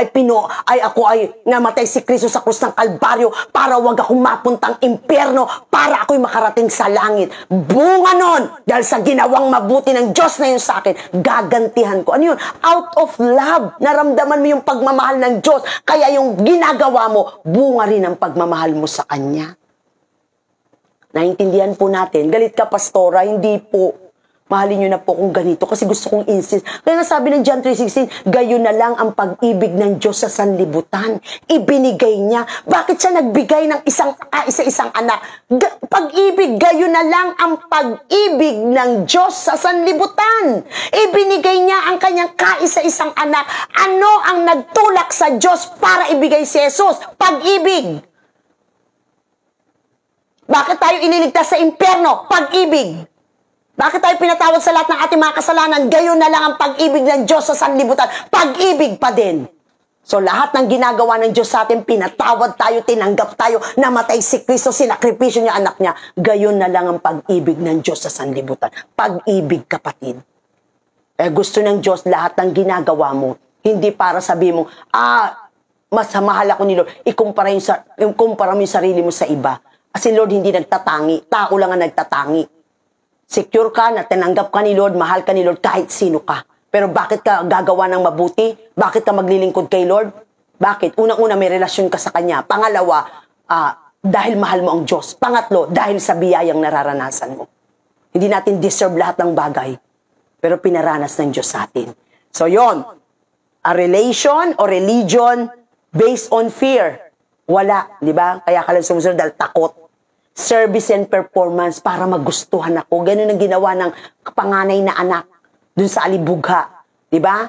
ay namatay si Kristo sa krus ng Kalbaryo para wag akong mapuntang impyerno, para ako'y makarating sa langit. Bunga nun, dahil sa ginawang mabuti ng Diyos na yun sa akin, gagantihan ko. Ano yun? Out of love, naramdaman mo yung pagmamahal ng Diyos, kaya yung ginagawa mo, bunga rin ang pagmamahal mo sa Kanya. Naintindihan po natin. Galit ka, pastora, hindi po. Mahalin nyo na po kung ganito kasi gusto kong insist. Kaya nga sabi ng John 3:16, gayon na lang ang pag-ibig ng Diyos sa sanlibutan. Ibinigay niya. Bakit siya nagbigay ng isa-isang anak? Pag-ibig, gayon na lang ang pag-ibig ng Diyos sa sanlibutan. Ibinigay niya ang kanyang kaisa-isang anak. Ano ang nagtulak sa Diyos para ibigay si Jesus? Pag-ibig. Bakit tayo iniligtas sa impyerno? Pag-ibig. Bakit tayo pinatawad sa lahat ng ating mga kasalanan? Gayon na lang ang pag-ibig ng Diyos sa sanlibutan. Pag-ibig pa din. So lahat ng ginagawa ng Diyos sa atin, pinatawad tayo, tinanggap tayo, namatay si Kristo, sinakripisyo niya anak niya. Gayon na lang ang pag-ibig ng Diyos sa sanlibutan. Pag-ibig, kapatid. Gusto ng Diyos lahat ng ginagawa mo, hindi para sabihin mo, mas mahal ako ni Lord, ikumpara mo yung sarili mo sa iba. Kasi Lord hindi nagtatangi. Tao lang ang nagtatangi. Secure ka na tinanggap ka ni Lord, mahal ka ni Lord kahit sino ka. Pero bakit ka gagawa ng mabuti? Bakit ka maglilingkod kay Lord? Bakit? Unang-una may relasyon ka sa Kanya. Pangalawa, dahil mahal mo ang Diyos. Pangatlo, dahil sa biyayang nararanasan mo. Hindi natin deserve lahat ng bagay. Pero pinaranas ng Diyos sa atin. So yon, a relation or religion based on fear. Wala, di ba? Kaya ka lang sumusunod dahil takot. Service and performance para magustuhan ako. Ganun ang ginawa ng panganay na anak dun sa alibugha. Di ba?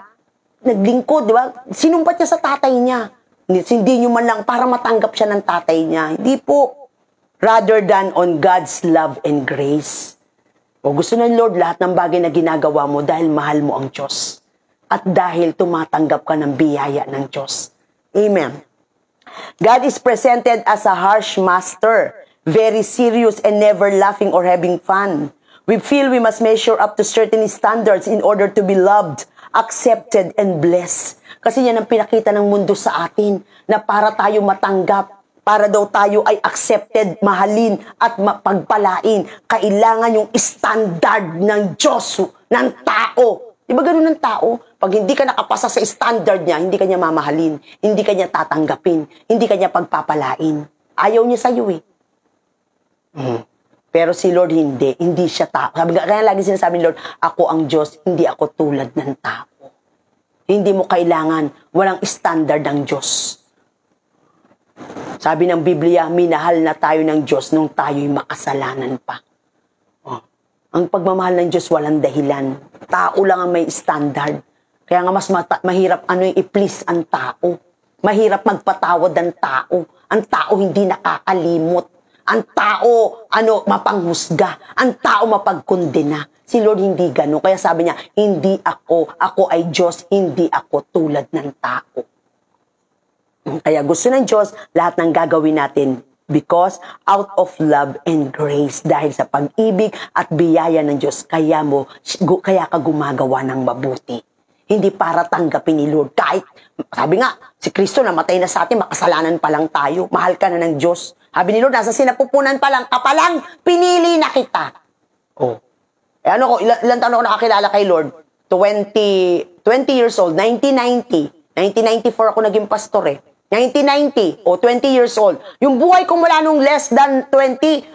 Naglingkod, di ba? Sinumpat niya sa tatay niya. Hindi nyo man lang para matanggap siya ng tatay niya. Hindi po. Rather than on God's love and grace. O gusto ng Lord lahat ng bagay na ginagawa mo dahil mahal mo ang Diyos. At dahil tumatanggap ka ng biyaya ng Diyos. Amen. God is presented as a harsh master. Very serious and never laughing or having fun. We feel we must measure up to certain standards in order to be loved, accepted, and blessed. Kasi yan ang pinakita ng mundo sa atin, na para tayo matanggap, para daw tayo ay accepted, mahalin, at mapagpalain, kailangan yung standard ng Diyos, ng tao. Di ba ganun ng tao? Pag hindi ka nakapasa sa standard niya, hindi ka niya mamahalin, hindi ka niya tatanggapin, hindi ka niya pagpapalain. Ayaw niya sa'yo eh. Pero si Lord hindi siya tao. Kaya lagi sinasabi ni Lord, ako ang Diyos, hindi ako tulad ng tao. Hindi mo kailangan, walang standard ng Diyos. Sabi ng Biblia, minahal na tayo ng Diyos nung tayo'y makasalanan pa. Ang pagmamahal ng Diyos walang dahilan. Tao lang ang may standard. Kaya nga mas mahirap i-please ang tao. Mahirap magpatawad ang tao. Ang tao hindi nakakalimot. Ang tao, mapanghusga. Ang tao mapagkondena. Si Lord hindi gano'n. Kaya sabi niya, hindi ako ay Diyos, hindi ako tulad ng tao. Kaya gusto ng Diyos, lahat ng gagawin natin because out of love and grace, dahil sa pag-ibig at biyaya ng Diyos, kaya ka gumagawa ng mabuti. Hindi para tanggapin ni Lord. Kahit, sabi nga, si Kristo namatay na sa atin, makasalanan pa lang tayo. Mahal ka na ng Diyos. Sabi ni Lord, nasa sinapupunan pa lang, kapalang pinili na kita. Ilan taon ako nakakilala kay Lord? 20 years old, 1994 ako naging pastor 1990, 20 years old. Yung buhay ko mula nung less than 20,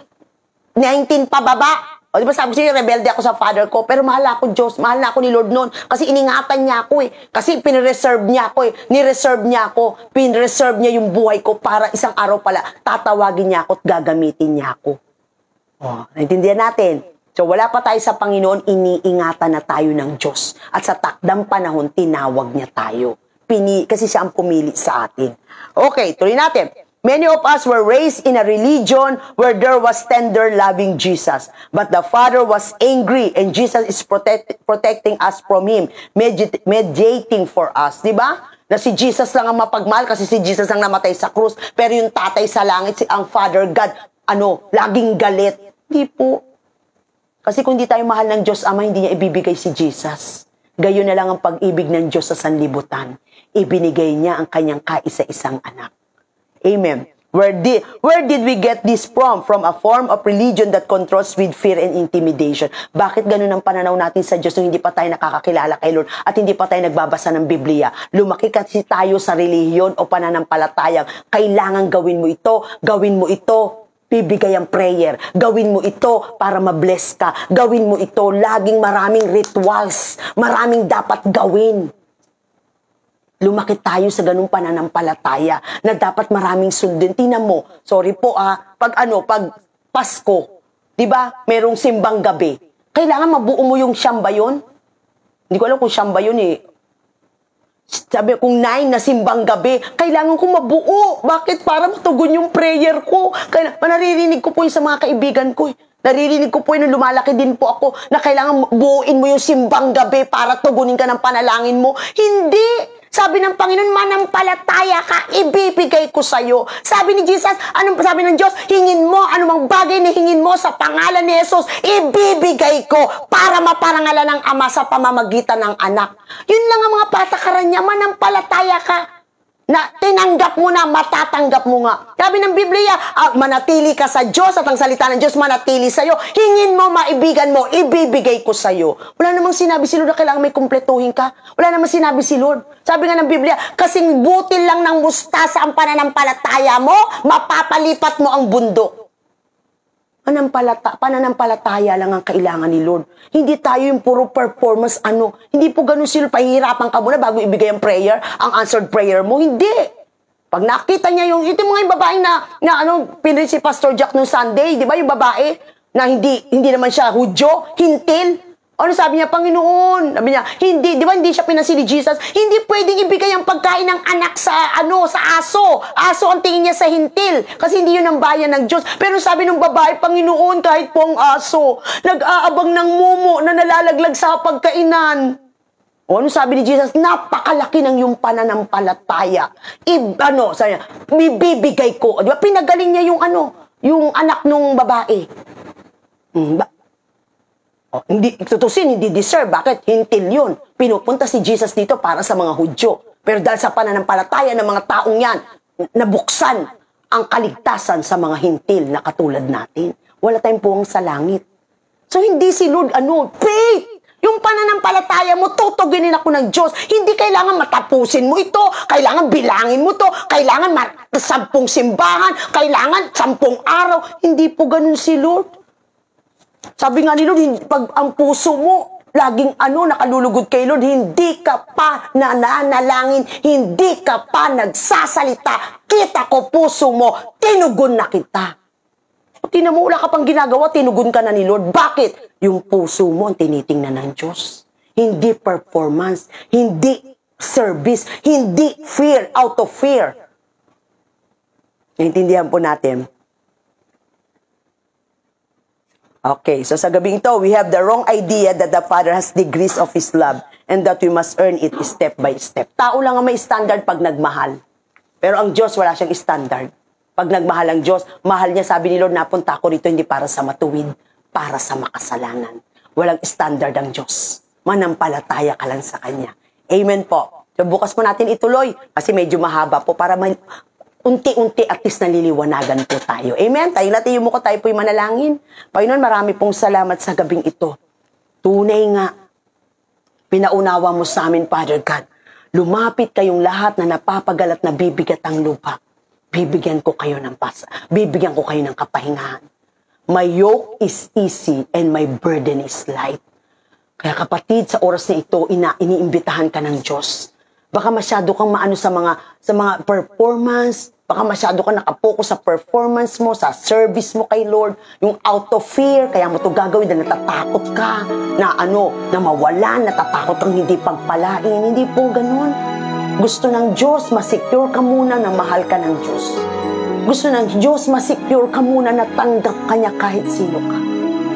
19 pababa. Di ba sabi siya, rebelde ako sa father ko, pero mahal ako Diyos, mahal na ako ni Lord noon. Kasi iningatan niya ako Kasi pinreserve niya ako Nireserve niya ako. Pinreserve niya yung buhay ko para isang araw pala, tatawagin niya ako at gagamitin niya ako. Naintindihan natin? So wala pa tayo sa Panginoon, iniingatan na tayo ng Diyos. At sa takdang panahon, tinawag niya tayo. Kasi siya ang pumili sa atin. Okay, tuloy natin. Many of us were raised in a religion where there was tender, loving Jesus. But the Father was angry and Jesus is protecting us from Him, mediating for us. Diba? Na si Jesus lang ang mapagmahal kasi si Jesus ang namatay sa krus. Pero yung tatay sa langit, ang Father God, laging galit. Hindi po. Kasi kung di tayo mahal ng Diyos Ama, hindi niya ibibigay si Jesus. Gayon na lang ang pag-ibig ng Diyos sa sanlibutan. Ibinigay niya ang kanyang kaisa-isang anak. Amen. Where did we get this from? From a form of religion that controls with fear and intimidation. Bakit ganun ang pananaw natin sa Diyos nung hindi pa tayo nakakakilala kay Lord at hindi pa tayo nagbabasa ng Biblia? Lumaki kasi tayo sa relihiyon o pananampalatayang kailangan gawin mo ito, bibigay ang prayer. Gawin mo ito para ma-bless ka. Gawin mo ito, laging maraming rituals, maraming dapat gawin. Lumaki tayo sa ganung pananampalataya na dapat maraming sundin. Tingnan mo, sorry po pag Pasko, di ba, merong simbang gabi. Kailangan mabuo mo yung siyam ba yun? Hindi ko alam kung siyam ba yun Sabi kung 9 na simbang gabi, kailangan ko mabuo. Bakit? Para matugon yung prayer ko. Naririnig ko po yun sa mga kaibigan ko Naririnig ko po yun, lumalaki din po ako na kailangan buuin mo yung simbang gabi para tugunin ka ng panalangin mo. Hindi! Sabi ng Panginoon, manampalataya ka, ibibigay ko sa'yo. Sabi ni Jesus, sabi ng Diyos, hingin mo, anumang bagay na hingin mo sa pangalan ni Jesus, ibibigay ko para maparangalan ng Ama sa pamamagitan ng anak. Yun lang ang mga patakaran niya, manampalataya ka. Na tinanggap mo na, matatanggap mo nga. Sabi ng Biblia, manatili ka sa Diyos at ang salita ng Diyos manatili sa'yo. Hingin mo, maibigan mo, ibibigay ko sa'yo. Wala namang sinabi si Lord na kailangan may kumpletuhin ka. Wala namang sinabi si Lord. Sabi nga ng Biblia, kasing butil lang ng mustasa ang pananampalataya mo, mapapalipat mo ang bundok. Pananampalataya lang ang kailangan ni Lord. Hindi tayo yung puro performance, Hindi po ganun sila, pahihirapan ka muna bago ibigay ang prayer, ang answered prayer mo. Hindi. Pag nakita niya yung mga babaeng pinili si Pastor Jack nung Sunday, di ba yung babae, na hindi naman siya Hudyo, hintil. Ano sabi niya, Panginoon? Sabi niya, di ba hindi siya pinansin ni Jesus? Hindi pwedeng ibigay ang pagkain ng anak sa aso. Aso ang tingin niya sa hintil. Kasi hindi yun ang bayan ng Diyos. Pero sabi ng babae, Panginoon, kahit po ang aso, nag-aabang ng mumo na nalalaglag sa pagkainan. Ano sabi ni Jesus? Napakalaki ng yung pananampalataya. Sabi niya, bibigay ko. Di ba, pinagaling niya yung anak nung babae. Hindi deserve. Bakit? Hintil yun. Pinupunta si Jesus dito para sa mga Hudyo. Pero dahil sa pananampalataya ng mga taong yan, nabuksan ang kaligtasan sa mga hintil na katulad natin. Wala tayong puwang sa langit. So, hindi si Lord, faith! Yung pananampalataya mo, tutuginin ako ng Diyos. Hindi kailangan matapusin mo ito. Kailangan bilangin mo ito. Kailangan 10 simbahan. Kailangan 10 araw. Hindi po ganun si Lord. Sabi nga ni Lord, pag ang puso mo, laging nakalulugod kay Lord, hindi ka pa nananalangin, hindi ka pa nagsasalita, kita ko puso mo, tinugon na kita. Tingnan mo, wala ka pang ginagawa, tinugon ka na ni Lord. Bakit? Yung puso mo ang tinitingnan ng Diyos. Hindi performance, hindi service, hindi fear, out of fear. Naintindihan po natin. Okay, so sa gabing ito, we have the wrong idea that the Father has degrees of His love and that we must earn it step by step. Tao lang ang may standard pag nagmahal. Pero ang Diyos, wala siyang standard. Pag nagmahal ang Diyos, mahal niya, sabi ni Lord, napunta ako dito hindi para sa matuwid, para sa makasalanan. Walang standard ang Diyos. Manampalataya ka lang sa Kanya. Amen po. So bukas po natin ituloy kasi medyo mahaba po para unti-unti at least naliliwanagan po tayo. Amen? Tayo natin yung mukha, tayo po'y manalangin. Panginoon, marami pong salamat sa gabing ito. Tunay nga, pinaunawa mo sa amin, Father God. Lumapit kayong lahat na napapagalat na bibigat ang lupa. Bibigyan ko kayo ng bibigyan ko kayo ng kapahingahan. My yoke is easy and my burden is light. Kaya kapatid, sa oras na ito, iniimbitahan ka ng Diyos. Baka masyado kang maano sa mga performance, baka masyado kang nakapokus sa performance mo, sa service mo kay Lord, yung out of fear, kaya mo ito gagawin na natatakot ka, na mawalan, natatakot kang hindi pagpalain, hindi po ganun. Gusto ng Diyos, masecure ka muna na mahal ka ng Diyos. Gusto ng Diyos, masecure ka muna na tanggap ka niya kahit sino ka.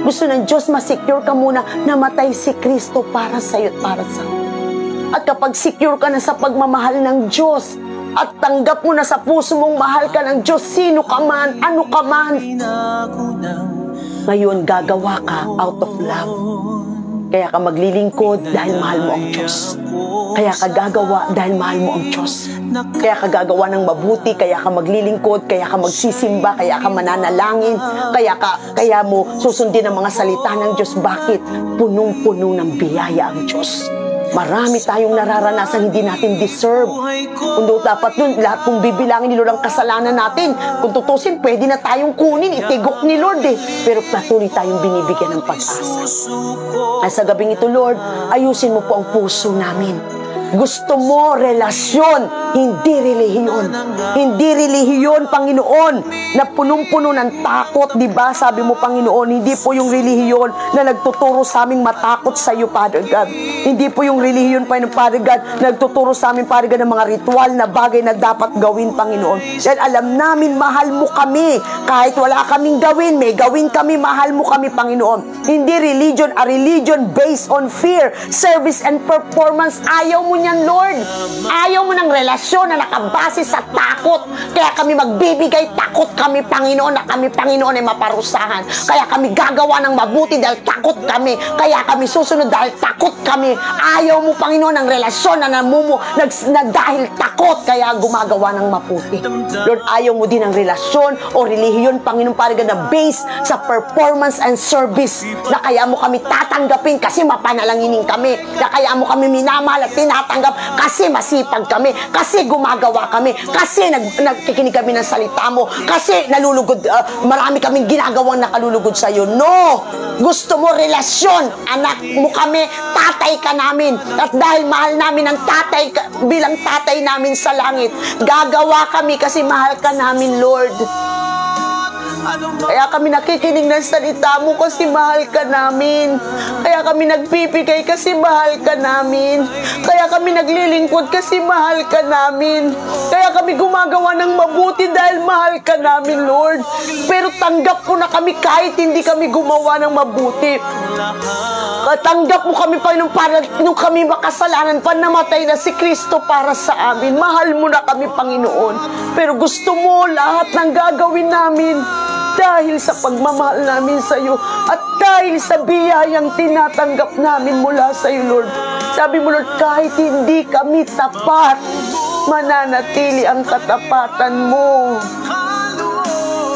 Gusto ng Diyos, masecure ka muna na matay si Kristo para sa'yo at para sa akin. At kapag secure ka na sa pagmamahal ng Diyos, at tanggap mo na sa puso mong mahal ka ng Diyos, sino ka man, ano ka man, ngayon gagawa ka out of love. Kaya ka maglilingkod dahil mahal mo ang Diyos. Kaya ka gagawa dahil mahal mo ang Diyos. Kaya ka gagawa ng mabuti, kaya ka maglilingkod, kaya ka magsisimba, kaya ka mananalangin, kaya mo susundin ang mga salita ng Diyos. Bakit? Punong-puno ng biyaya ang Diyos. Marami tayong nararanasan hindi natin deserve. Kung dapat nun, lahat kung bibilangin ni Lord ang kasalanan natin, kung tutusin, pwede na tayong kunin, itigok ni Lord eh. Pero patuloy tayong binibigyan ng pag-asa. At sa gabing ito, Lord, ayusin mo po ang puso namin. Gusto mo relasyon, hindi relihiyon. Hindi relihiyon, Panginoon, na punong-puno ng takot, di ba? Sabi mo, Panginoon, hindi po yung relihiyon na nagtuturo sa aming matakot sa iyo, Father God. Hindi po yung relihiyon, Father God, na nagtuturo sa amin, Father God, ng mga ritual na bagay na dapat gawin, Panginoon. Dahil alam namin, mahal mo kami. Kahit wala kaming gawin, may gawin kami, mahal mo kami, Panginoon. Hindi religion, a religion based on fear, service, and performance. Ayaw mo niyan, Lord. Ayaw mo ng relasyon na nakabase sa takot. Kaya kami magbibigay, takot kami, Panginoon, na kami, Panginoon, ay maparusahan. Kaya kami gagawa ng mabuti dahil takot kami. Kaya kami susunod dahil takot kami. Ayaw mo, Panginoon, ng relasyon na dahil takot, kaya gumagawa ng mabuti. Lord, ayaw mo din ng relasyon o relihiyon, Panginoon, parang na base sa performance and service, na kaya mo kami tatanggapin kasi mapanalanginin kami, na kaya mo kami minamahal at tinatanggap kasi masipag kami, kasi gumagawa kami, kasi nagkikinig kami ng salita mo, kasi nalulugod, marami kaming ginagawang nakalulugod sa iyo. No! Gusto mo relasyon, anak mo kami, tatay ka namin, at dahil mahal namin ang tatay bilang tatay namin sa langit, gagawa kami kasi mahal ka namin, Lord. Kaya kami nakikinig ng salita mo kasi mahal ka namin. Kaya kami nagbibigay kasi mahal ka namin. Kaya kami naglilingkod kasi mahal ka namin. Kaya kami gumagawa ng mabuti dahil mahal ka namin, Lord. Pero tanggap mo na kami kahit hindi kami gumawa ng mabuti. Tanggap mo kami, Panginoon, para nung kami makasalanan pa, namatay na si Kristo para sa amin. Mahal mo na kami, Panginoon. Pero gusto mo lahat ng gagawin namin dahil sa pagmamahal namin sa iyo at dahil sa biyayang tinatanggap namin mula sa iyo, Lord. Sabi mo, Lord, kahit hindi kami tapat, mananatili ang katapatan mo.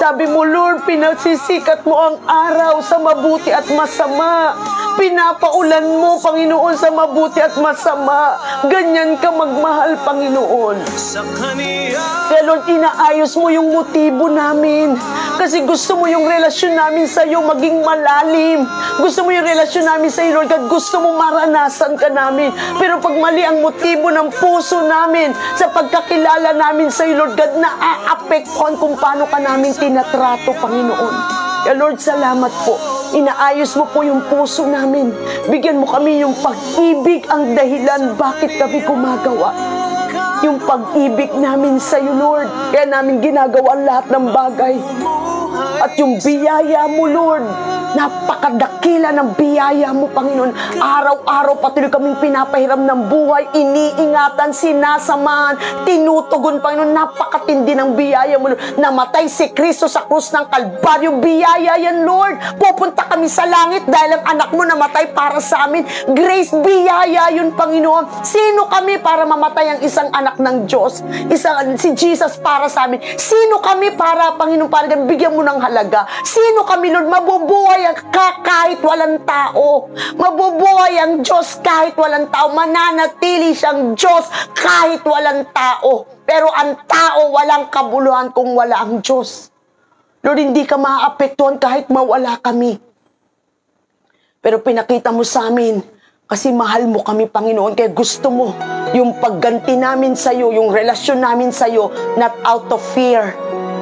Sabi mo, Lord, pinagsisikat mo ang araw sa mabuti at masama. Pinapaulan mo, Panginoon, sa mabuti at masama. Ganyan ka magmahal, Panginoon. sa kaniya. Kaya Lord, inaayos mo yung motibo namin. Kasi gusto mo yung relasyon namin sa iyo maging malalim. Gusto mo yung relasyon namin sa iyo, Lord God. Gusto mo maranasan ka namin. Pero pag mali ang motibo ng puso namin sa pagkakilala namin sa iyo, Lord God, naaapektuhan kung paano ka namin tinatrato, Panginoon. Kaya Lord, salamat po. Inaayos mo po yung puso namin. Bigyan mo kami yung pag-ibig ang dahilan bakit kami gumagawa. Yung pag-ibig namin sa iyo, Lord. Kaya namin ginagawa ang lahat ng bagay. At yung biyaya mo, Lord, napakadakila ng biyaya mo, Panginoon. Araw-araw patuloy kaming pinapahiram ng buhay, iniingatan, sinasamahan, tinutugon, Panginoon. Napakatindi ng biyaya mo, Lord. Namatay si Kristo sa krus ng Kalbaryo. Biyaya yan, Lord. Pupunta kami sa langit dahil ang anak mo namatay para sa amin. Grace, biyaya yun, Panginoon. Sino kami para mamatay ang isang anak ng Diyos? Si Jesus para sa amin. Sino kami para, Panginoon, para bigyan mo ng halaga? Sino kami, Lord? Mabubuhay ka kahit walang tao. Mabubuhay ang Diyos kahit walang tao. Mananatili siyang Diyos kahit walang tao. Pero ang tao walang kabuluhan kung wala ang Diyos. Lord, hindi ka maaapektuhan kahit mawala kami. Pero pinakita mo sa amin kasi mahal mo kami, Panginoon. Kaya gusto mo yung pagganti namin sa iyo, yung relasyon namin sa iyo, not out of fear.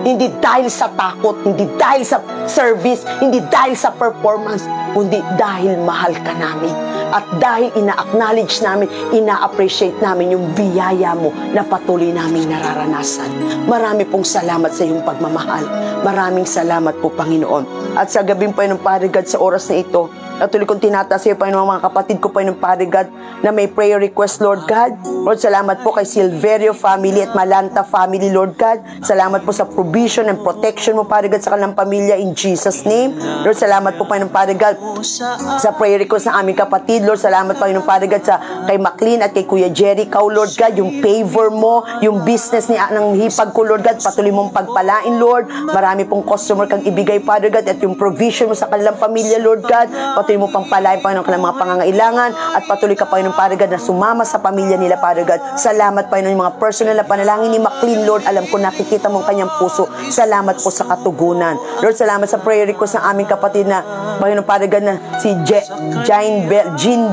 Hindi dahil sa takot, hindi dahil sa service, hindi dahil sa performance, kundi dahil mahal ka namin. At dahil ina-acknowledge namin, ina-appreciate namin yung biyaya mo na patuloy naming nararanasan. Marami pong salamat sa iyong pagmamahal. Maraming salamat po, Panginoon. At sa gabing pa ng Padre God, sa oras na ito, natuloy kong tinataas sa iyo, Panginoon, mga kapatid ko, Panginoon, Padre God, na may prayer request, Lord God. Lord, salamat po kay Silverio family at Malanta family, Lord God. Salamat po sa provision and protection mo, Padre God, sa kanilang pamilya, in Jesus' name. Lord, salamat po, Panginoon, Padre God, sa prayer request ng aming kapatid. Lord, salamat, Panginoon, Padre God, sa kay Maclean at kay Kuya Jerry, Kau, Lord God, yung favor mo, yung business ng hipag ko, Lord God, patuloy mong pagpalain, Lord. Marami pong customer kang ibigay, Padre God, at yung provision mo sa kanilang pamilya, Lord God, patuloy mo pang palain, Panginoon, kanilang mga pangangailangan, at patuloy ka, Panginoon, Padre God, na sumama sa pamilya nila, Padre God. Salamat, Panginoon, yung mga personal na panalangin ni Maclean, Lord. Alam ko, nakikita mo ang kanyang puso. Salamat po sa katugunan. Lord, salamat sa prayer request ng aming kapatid na, Panginoon, Padre God, na si Jean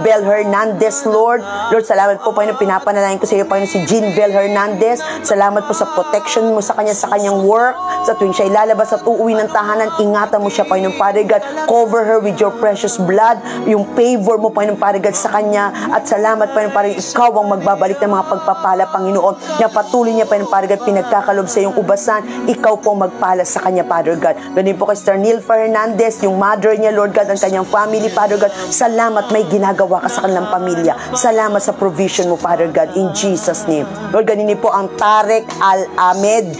Bell Hernandez, Lord. Lord, salamat po, Panginoon, pinapanalangin ko sa iyo, Panginoon, si Jean Bell Hernandez. Salamat po sa protection mo sa kanya, sa kanyang work, sa tuwing siya ilalabas at uuwi ng tahanan, ingatan mo siya, Panginoon, Padre God. Cover her with your precious blood, yung favor mo, Panginoon, Padre God, sa kanya. At salamat, Panginoon, Padre God, ikaw ang magbabalik ng mga pagpapala, Panginoon, na patuloy niya, Panginoon, Padre God, pinagkakalob sa iyong ubasan. Ikaw po ang magpala sa kanya, Padre God. Ganun po kay Sir Nilfa Hernandez, yung mother niya, Lord God, ang kanyang family, Padre God. Salamat, may ginagawa ka sa kanilang pamilya. Salamat sa provision mo, Father God, in Jesus' name. Lord, ganun po ang Tarek Al-Ahmed,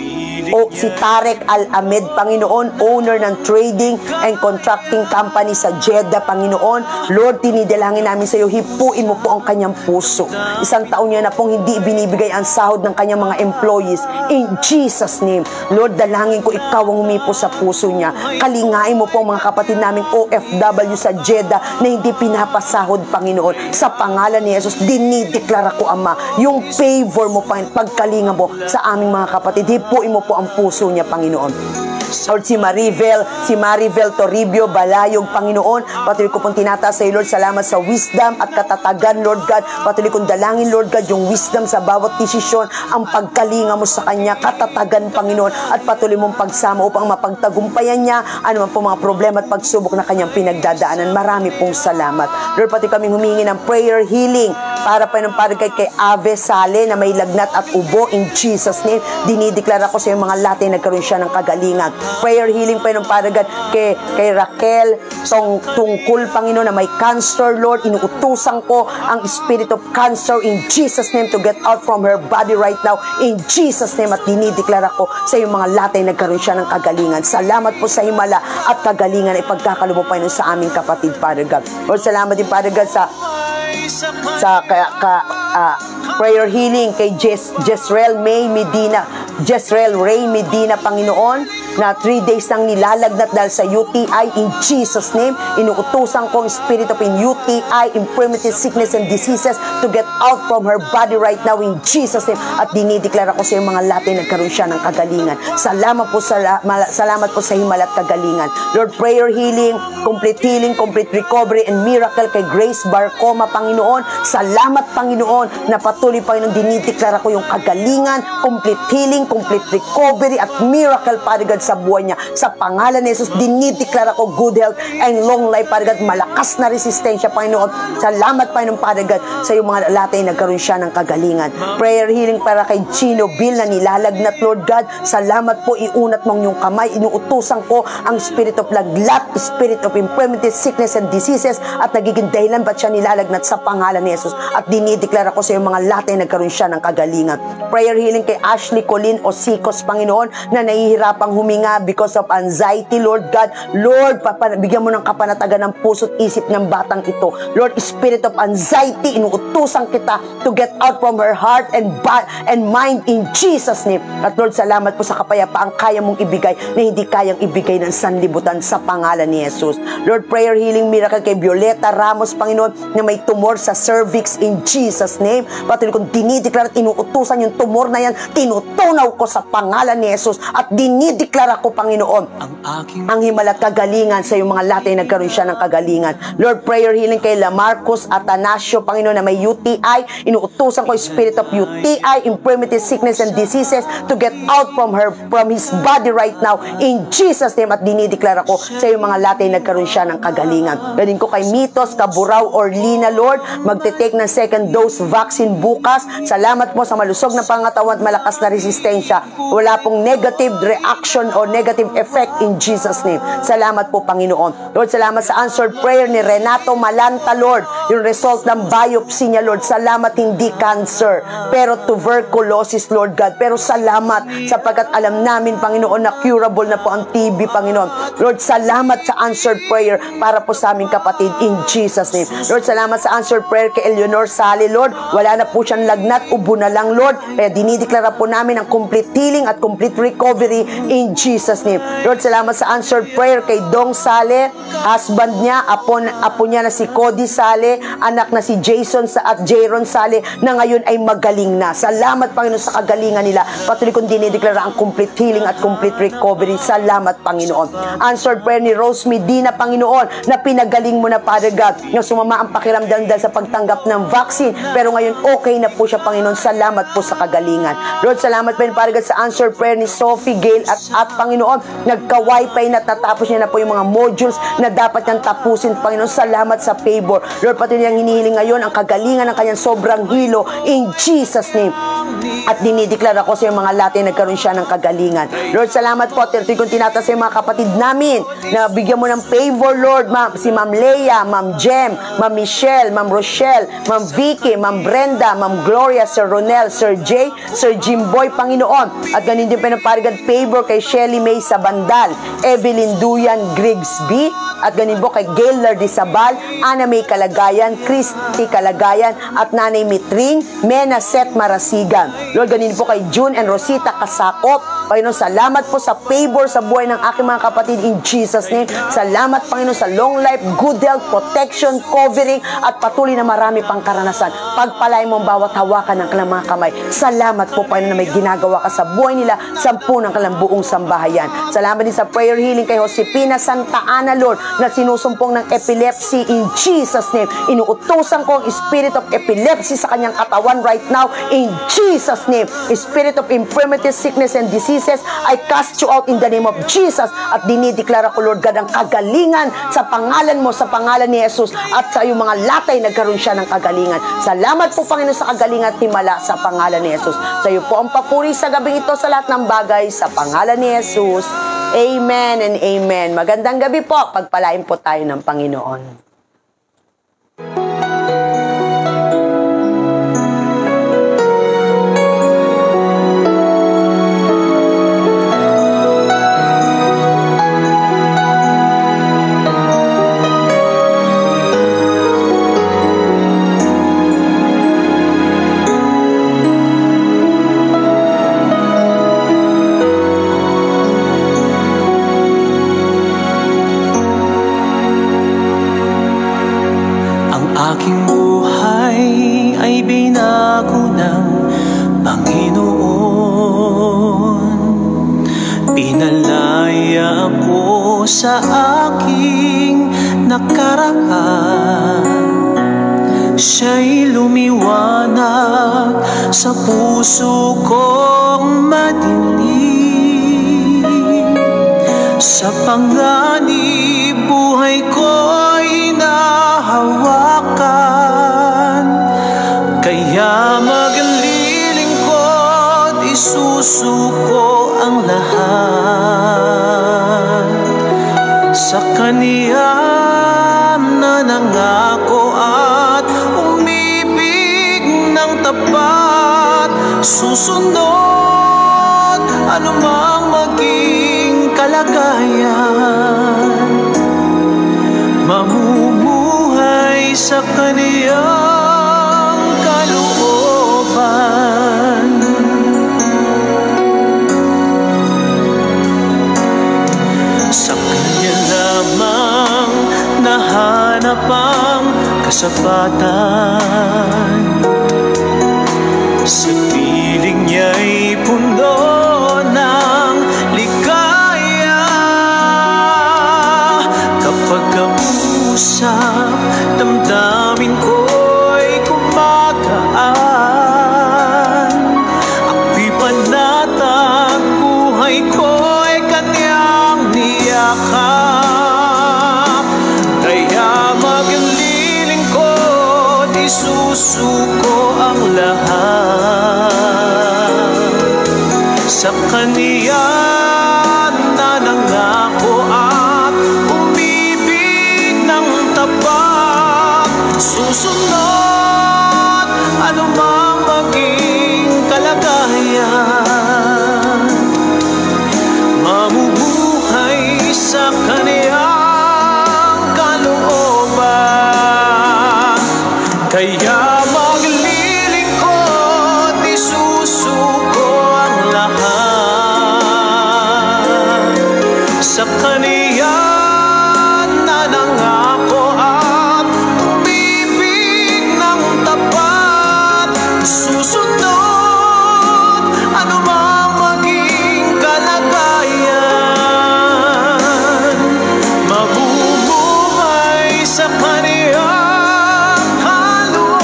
o si Tarek Al-Ahmed, Panginoon, owner ng trading and contracting company sa Jeddah, Panginoon. Lord, tinidalangin namin sa iyo, hipuin mo po ang kanyang puso. Isang taon niya na pong hindi binibigay ang sahod ng kanyang mga employees. In Jesus' name, Lord, dalangin ko ikaw ang humipo sa puso niya. Kalingain mo po ang mga kapatid naming OFW sa Jeddah na hindi pinapasahod, Panginoon. Sa pangalan ni Jesus, dinideklara ko, Ama, yung favor mo, pagkalinga mo sa aming mga kapatid. Hipuin mo po ang puso niya, Panginoon. Lord, si Maribel Toribio Balayog, Panginoon, patuloy ko pong tinataas sa iyo, Lord. Salamat sa wisdom at katatagan, Lord God. Patuloy kong dalangin, Lord God, yung wisdom sa bawat desisyon, ang pagkalinga mo sa kanya, katatagan, Panginoon, at patuloy mong pagsama upang mapagtagumpayan niya ano man po mga problema at pagsubok na kanyang pinagdadaanan. Marami pong salamat, Lord. Pati kaming humingi ng prayer healing para pa ng parigay kay Ave Sale na may lagnat at ubo, in Jesus' name. Dinideklara ko sa iyo, mga latte, nagkaroon siya ng kagalingan. Prayer healing pa ng Paragat kay Raquel tungkol, Panginoon, na may cancer, Lord. Inuutusan ko ang spirit of cancer in Jesus' name to get out from her body right now, in Jesus' name. At dinideklara ko sa iyong mga latay, nagkaroon siya ng kagalingan. Salamat po sa himala at kagalingan ay pagkakalubo, Panginoon, sa aming kapatid, Paragat. Lord, salamat din, Paragat, sa prayer healing kay Jezreel May Medina Jezreel Ray Medina, Panginoon, na 3 days nang nilalagnat dahil sa UTI. In Jesus' name, inuutusan ko ang spirit of UTI, infirmity, sickness, and diseases to get out from her body right now in Jesus' name. At dinideklara ko sa iyo mga lahat ay nagkaroon siya ng kagalingan. Salamat po sa himala at kagalingan. Lord, prayer healing, complete recovery, and miracle kay Grace Barcoma, Panginoon. Salamat, Panginoon, na patuloy, Panginoon, dinideklara ko yung kagalingan, complete healing, complete recovery, at miracle, Father God, sa buhay niya. Sa pangalan ni Jesus, dinideklara ko good health and long life, Father God, malakas na resistensya, Panginoon. Salamat, Panginoon, Father God, sa iyong mga latay nagkaroon siya ng kagalingan. Prayer healing para kay Chino Bill na nilalagnat, Lord God. Salamat po, iunat mong yung kamay. Inuutusan ko ang spirit of laglat, spirit of infirmity, sickness, and diseases, at nagiging dahilan ba't siya nilalagnat sa pangalan ni Jesus. At dinideklara ko sa iyong mga latay nagkaroon siya ng kagalingan. Prayer healing kay Ashley Colleen Osicos, Panginoon, na nahihirapang huminga because of anxiety, Lord God. Lord, bigyan mo ng kapanatagan ng puso't isip ng batang ito. Lord, spirit of anxiety, inuutusan kita to get out from her heart and mind in Jesus' name. At Lord, salamat po sa kapayapaan kaya mong ibigay na hindi kayang ibigay ng sanlibutan sa pangalan ni Jesus. Lord, prayer healing miracle kay Violeta Ramos, Panginoon, na may tumor sa cervix in Jesus' name. Patuloy kong dinideklara at inuutusan yung tumor na yan, tinutunaw ko sa pangalan ni Jesus at dinideklara ko, Panginoon, ang himala at kagalingan sa iyong mga latay nagkaroon siya ng kagalingan. Lord, prayer healing kay Lamarcus Atanasio, Panginoon, na may UTI, inuutusan ko spirit of UTI, infirmity, sickness, and diseases to get out from his body right now in Jesus' name. At dinideklara ko sa iyong mga latay nagkaroon siya ng kagalingan. Galing ko kay Mitos Caburaw Orlina, Lord, magte-take ng second dose vaccine bukas. Salamat po sa malusog na pangatawan at malakas na resistensya. Wala pong negative reaction or negative effect in Jesus' name. Salamat po, Panginoon. Lord, salamat sa answered prayer ni Renato Malanta, Lord. Yung result ng biopsy niya, Lord. Salamat, hindi cancer, pero tuberculosis, Lord God. Pero salamat sapagkat alam namin, Panginoon, na curable na po ang TB, Panginoon. Lord, salamat sa answered prayer para po sa aming kapatid in Jesus' name. Lord, salamat sa answered prayer kay Eleanor Sally, Lord. Wala na po siyang lagnat, ubo na lang, Lord. Kaya dinideklara po namin ang complete healing at complete recovery in Jesus' name. Lord, salamat sa answered prayer kay Dong Sale, husband niya, apo niya na si Cody Sale, anak na si Jason at Jaron Sale, na ngayon ay magaling na. Salamat, Panginoon, sa kagalingan nila. Patuloy kong dinideklara ang complete healing at complete recovery. Salamat, Panginoon. Answered prayer ni Rose Medina, Panginoon, na pinagaling mo na, Father God, na sumama ang pakiramdam dahil sa pagtanggap ng vaccine, pero ngayon okay na po siya, Panginoon. Salamat po sa kagalingan. Lord, salamat po, Father God, sa answered prayer ni Sophie Gale at Panginoon, nagka-wifi na tatapos niya na po yung mga modules na dapat niyang tapusin, Panginoon. Salamat sa favor. Lord, pati niyang hinihiling ngayon ang kagalingan ng kanyang sobrang hilo in Jesus' name. At dinideklara ko sa iyo mga latay nagkaroon siya ng kagalingan. Lord, salamat po. Tertoy kong tinataas sa mga kapatid namin na bigyan mo ng favor, Lord. Si Ma'am Leia, Ma'am Jem, Ma'am Michelle, Ma'am Rochelle, Ma'am Vicky, Ma'am Brenda, Ma'am Gloria, Sir Ronel, Sir Jay, Sir Jimboy, Panginoon. At ganun din pinaparigan favor kay Shelly May Sabandal, Evelyn Duyan Grigsby, at ganun po kay Gaylor Disabal, Ana May Kalagayan, Christy Kalagayan, at Nanay Mitring, Mena Set Marasigan. Lord, ganun po kay June and Rosita Kasakop. Panginoon, salamat po sa favor sa buhay ng aking mga kapatid in Jesus' name. Salamat, Panginoon, sa long life, good health, protection, covering, at patuloy na marami pang karanasan. Pagpalay mo ang bawat hawakan ng kanilang mga kamay. Salamat po, Panginoon, na may ginagawa ka sa buhay nila, sampu ng kanilang buong sambahayan. Salamat din sa prayer healing kay Josepina Santa Ana, Lord, na sinusumpong ng epilepsy in Jesus' name. Inuutosan ko ang spirit of epilepsy sa kanyang katawan right now in Jesus' name. Spirit of infirmity, sickness, and diseases, I cast you out in the name of Jesus. At dinideklara ko, Lord God, ang kagalingan sa pangalan mo, sa pangalan ni Jesus, at sa iyong mga latay nagkaroon siya ng kagalingan. Salamat po, Panginoon, sa kagalingan at himala sa pangalan ni Jesus. Sa iyo po ang papuri sa gabing ito sa lahat ng bagay sa pangalan ni Jesus. Amen and amen. Magandang gabi po. Pagpalain po tayo ng Panginoon. sa aking nakaraan. Siya'y lumiwanag sa puso kong madilim. Sa panganib buhay ko'y nahawakan, kaya maglilingkod, isusuko ang lahat sa Kaniya na nangako at umibig ng tapat. Susunod anumang maging kalagayan, mamumuhay sa Kaniyang kalooban. Sa Kanya lamang nahanap ang kasapatan, sa piling niya'y puno ng ligaya. Kapag kausap, damdamin ko'y kumagaan. Ako'y panatag, buhay ko'y Kanyang niyakap. Kaya maglilingkod, isusuko ang lahat sa Kaniya na nangako at umibig ng tapat. Susunod anumang maging kalagayan, mamumuhay sa Kaniyang kalooban. Kaya maglilingkod, isusuko ang lahat sa Kaniya na nangako at umibig ng tapat. Susunod anumang maging kalagayan, mamumuhay sa Kaniyang kalooban.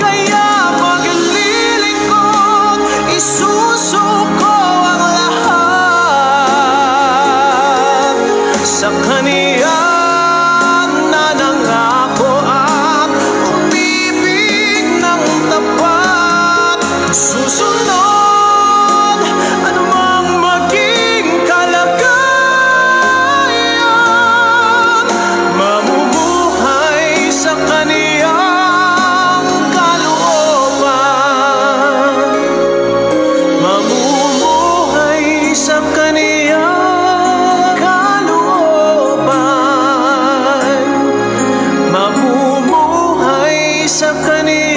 Kaya maglilingkod, isusuko ang lahat sa Kaniya na nangako at umibig ng tapat. Susunod anumang maging kalagayan, mamumuhay sa Kaniyang kalooban. Mamumuhay sa Kaniyang kalooban. Mamumuhay sa Kaniyang